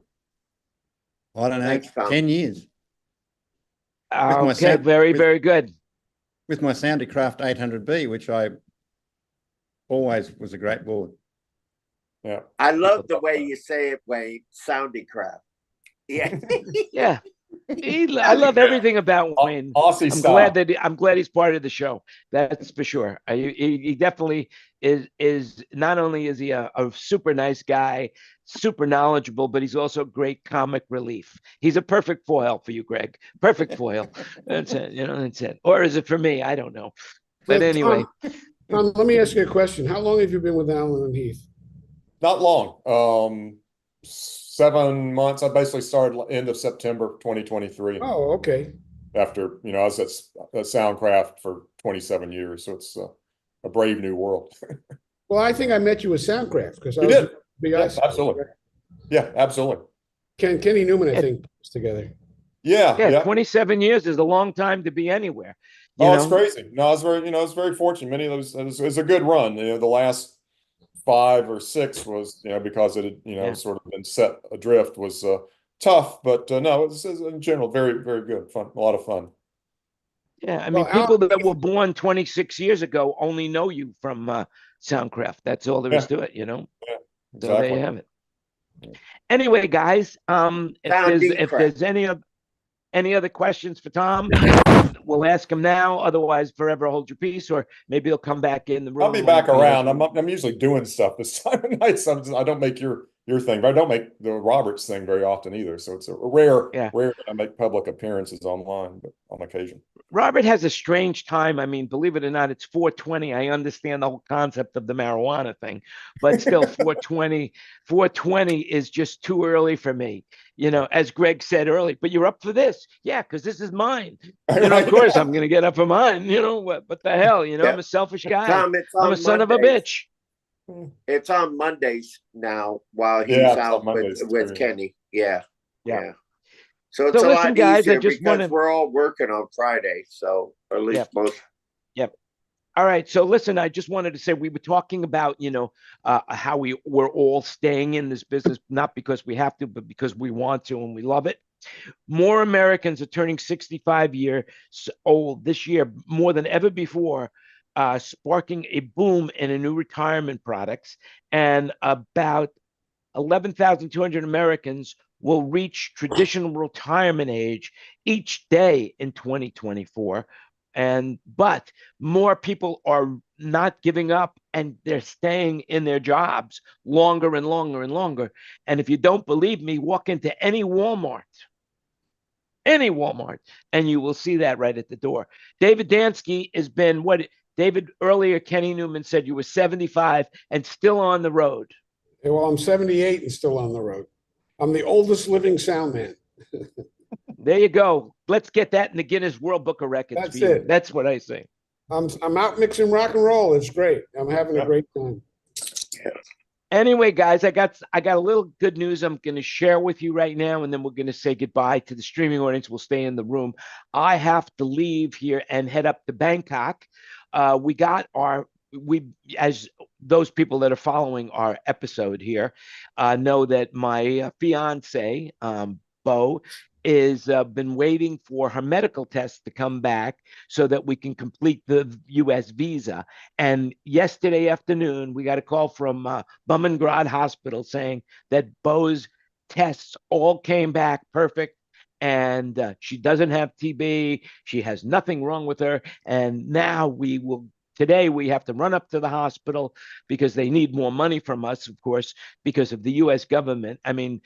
I don't know, Thanks, 10 years. Okay, very good. With my Soundycraft 800B, which I always was a great board. Yeah. I love the way you say it, Wayne. Soundycraft. Yeah. Yeah. I love everything about Wayne. Aussie I'm glad he's part of the show. That's for sure. He definitely is. Not only is he a super nice guy, super knowledgeable, but he's also great comic relief. He's a perfect foil for you, Greg. Perfect foil. That's it. That's it. Or is it for me? I don't know. But anyway, Tom, let me ask you a question. How long have you been with Allen and Heath? Not long. 7 months. I basically started end of September 2023. Oh, okay. After, I was at Soundcraft for 27 years. So it's a brave new world. Well, I think I met you at Soundcraft because I was big ice. Absolutely. Yeah, absolutely. Kenny Newman, I think, was together. Yeah. 27 years is a long time to be anywhere. It's crazy. No, I was very fortunate. Many of those, it was a good run. The last 5 or 6 was, because it had, sort of been set adrift, was tough, but no, it was in general very, very good, fun, a lot of fun. Yeah, I mean, people that were born 26 years ago only know you from Soundcraft. That's all there is to it, Yeah, So exactly. there you have it. Anyway, guys, if there's any other questions for Tom, we'll ask him now. Otherwise, forever hold your peace, or maybe he'll come back in the room. I'll be back around. I'm usually doing stuff this time of night. So I don't make your thing, but I don't make the Roberts thing very often either. So it's a rare that I make public appearances online, but on occasion. Robert has a strange time. I mean, believe it or not, it's 4:20. I understand the whole concept of the marijuana thing, but still 4:20 is just too early for me. As Greg said earlier, but you're up for this. Yeah, because this is mine. Of course, I'm going to get up for mine. What the hell? I'm a selfish guy. Tom, I'm a son of a bitch. It's on Mondays now while he's out with Kenny. Yeah. So it's a lot easier because we're all working on Friday. So or at least most. Yep. All right. So listen, I just wanted to say we were talking about, how we're all staying in this business, not because we have to, but because we want to and we love it. More Americans are turning 65 years old this year, more than ever before, sparking a boom in new retirement products. And about 11,200 Americans will reach traditional retirement age each day in 2024. But more people are not giving up, and they're staying in their jobs longer and longer and longer. And if you don't believe me, walk into any Walmart, and you will see that right at the door. David Dansky has been David, earlier, Kenny Newman said you were 75 and still on the road. Yeah, well, I'm 78 and still on the road. I'm the oldest living sound man. There you go. Let's get that in the Guinness World Book of Records. That's it. That's what I say. I'm out mixing rock and roll. It's great. I'm having a great time. Anyway, guys, I got a little good news I'm going to share with you right now, and then we're going to say goodbye to the streaming audience. We'll stay in the room. I have to leave here and head up to Bangkok. As those people that are following our episode here know that my fiance, Bo, is been waiting for her medical tests to come back so that we can complete the U.S. visa. And yesterday afternoon, we got a call from Bummengrad Hospital saying that Bo's tests all came back perfect. And she doesn't have TB. She has nothing wrong with her. And now today we have to run up to the hospital because they need more money from us, of course, because of the U.S. government. I mean,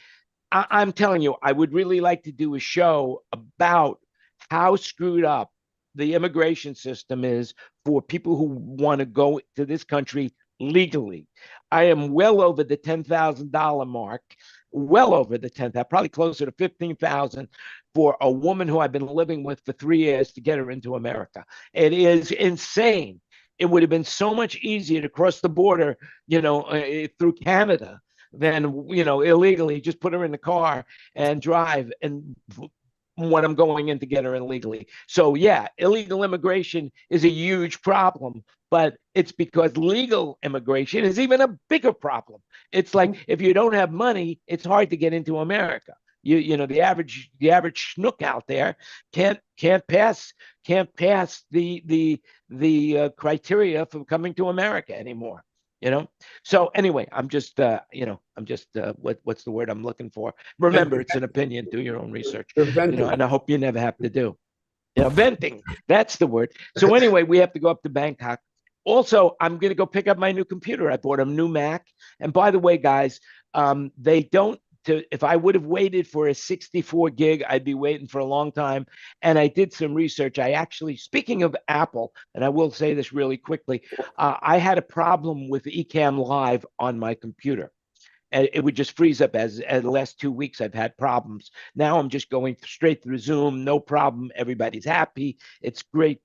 I'm telling you, I would really like to do a show about how screwed up the immigration system is for people who want to go to this country legally. I am well over the $10,000 mark, well over the 10,000, probably closer to 15,000 for a woman who I've been living with for 3 years to get her into America. It is insane. It would have been so much easier to cross the border, through Canada than, illegally just put her in the car and drive and when I'm going in to get her illegally. So yeah, illegal immigration is a huge problem, but it's because legal immigration is even a bigger problem. It's like if you don't have money, it's hard to get into America. The average schnook out there can't pass the criteria for coming to America anymore. So anyway, I'm just what's the word I'm looking for? Remember, it's an opinion. Do your own research. And I hope you never have to do. Venting. That's the word. So anyway, we have to go up to Bangkok. Also, I'm going to go pick up my new computer. I bought a new Mac. And by the way, guys, they don't. If I would have waited for a 64 gig, I'd be waiting for a long time. And I did some research. I actually, speaking of Apple, and I will say this really quickly, I had a problem with Ecamm Live on my computer. And it would just freeze up. As the last 2 weeks, I've had problems. Now I'm just going straight through Zoom, no problem. Everybody's happy. It's great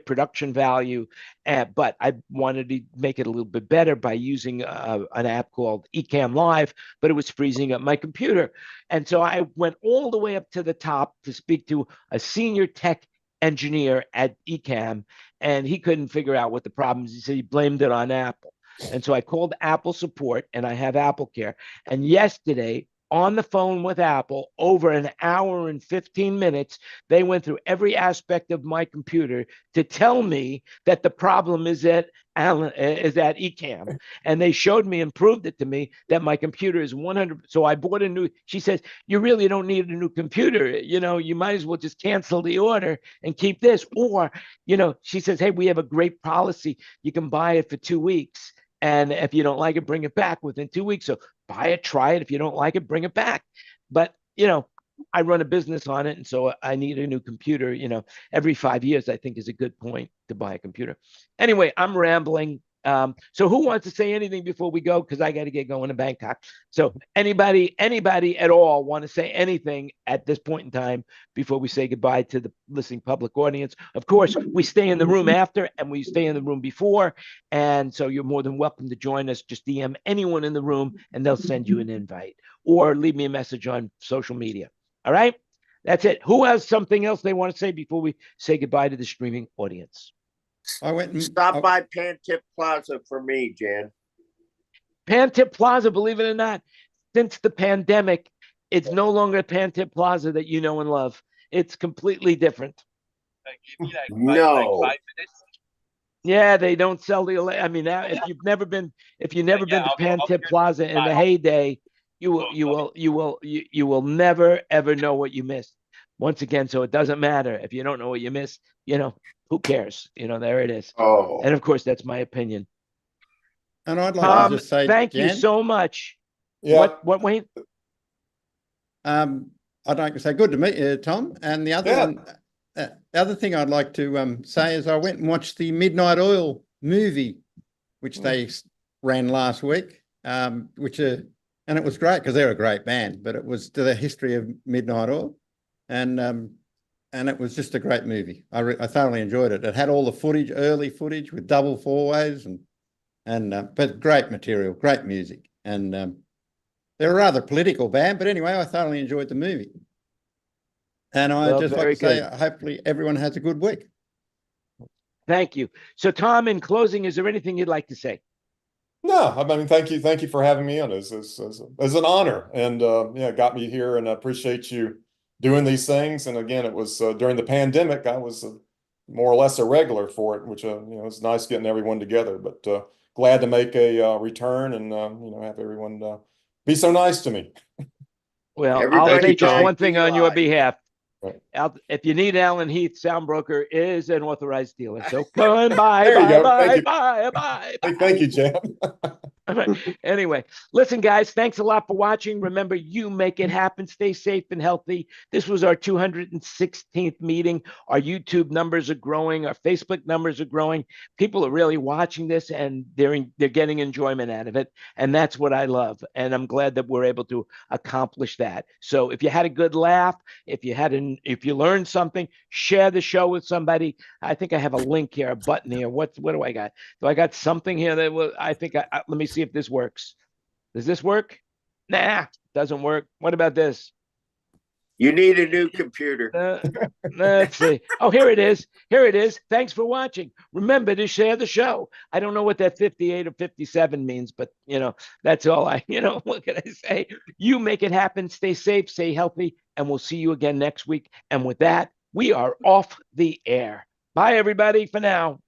production value, but I wanted to make it a little bit better by using an app called Ecamm Live, but it was freezing up my computer. And so I went all the way up to the top to speak to a senior tech engineer at Ecamm, and he couldn't figure out what the problem is. He said he blamed it on Apple. And so I called Apple support, and I have Apple Care. And yesterday, on the phone with Apple, over an hour and 15 minutes, they went through every aspect of my computer to tell me that the problem is at Ecamm. And they showed me and proved it to me that my computer is 100. So I bought a new, she says, you really don't need a new computer. You might as well just cancel the order and keep this. Or, she says, hey, we have a great policy. You can buy it for 2 weeks. And if you don't like it, bring it back within 2 weeks. So buy it, try it. If you don't like it, bring it back. But, I run a business on it. And so I need a new computer, every 5 years, I think is a good point to buy a computer. Anyway, I'm rambling. So who wants to say anything before we go? Because I got to get going to Bangkok. So anybody at all want to say anything at this point in time before we say goodbye to the listening public audience? Of course, we stay in the room after and we stay in the room before. And so you're more than welcome to join us. Just DM anyone in the room and they'll send you an invite or leave me a message on social media. All right. That's it. Who has something else they want to say before we say goodbye to the streaming audience? I went and Stop by Pantip Plaza for me, Jan. Pantip Plaza, believe it or not, since the pandemic, it's no longer Pantip Plaza that you know and love. It's completely different. No. Yeah, they don't sell the. I mean, now if you've never been to Pantip Plaza in the heyday, you will never ever know what you missed. Once again, so it doesn't matter if you don't know what you missed. Who cares? There it is. Oh. And of course, that's my opinion. And I'd like to just say, thank Jan, you so much. Yeah. What, Wayne? I'd like to say good to meet you, Tom. And the other thing I'd like to say is I went and watched the Midnight Oil movie, which they ran last week, and it was great because they're a great band, but it was to the history of Midnight Oil. And it was just a great movie. I thoroughly enjoyed it. It had all the footage, early footage with double four-ways but great material, great music. And they're a rather political band, but anyway, I thoroughly enjoyed the movie. And I just like to say, hopefully everyone has a good week. Thank you. So Tom, in closing, is there anything you'd like to say? No, I mean, thank you for having me on. As an honor, and yeah, got me here, and I appreciate you doing these things. And again, it was during the pandemic. I was more or less a regular for it, which it's nice getting everyone together. But glad to make a return and have everyone be so nice to me. Well, I'll Everybody say just trying one to thing be on your alive. behalf. Right. If you need Alan Heath, Sound Broker is an authorized dealer. So come by, There you bye, go. bye, Thank you. bye, bye, bye. Thank you, Jan. All right. Anyway, listen, guys, thanks a lot for watching. Remember, you make it happen. Stay safe and healthy. This was our 216th meeting. Our YouTube numbers are growing. Our Facebook numbers are growing. People are really watching this, and they're getting enjoyment out of it. And that's what I love. And I'm glad that we're able to accomplish that. So if you had a good laugh, if you learned something, share the show with somebody. I think I have a link here, a button here. What do I got? Do I got something here that will? I think let me see if this works. Does this work? Nah, doesn't work. What about this? You need a new computer. Let's see. Oh, here it is. Here it is. Thanks for watching. Remember to share the show. I don't know what that 58 or 57 means, but that's all what can I say? You make it happen. Stay safe, stay healthy, and we'll see you again next week. And with that, we are off the air. Bye, everybody, for now.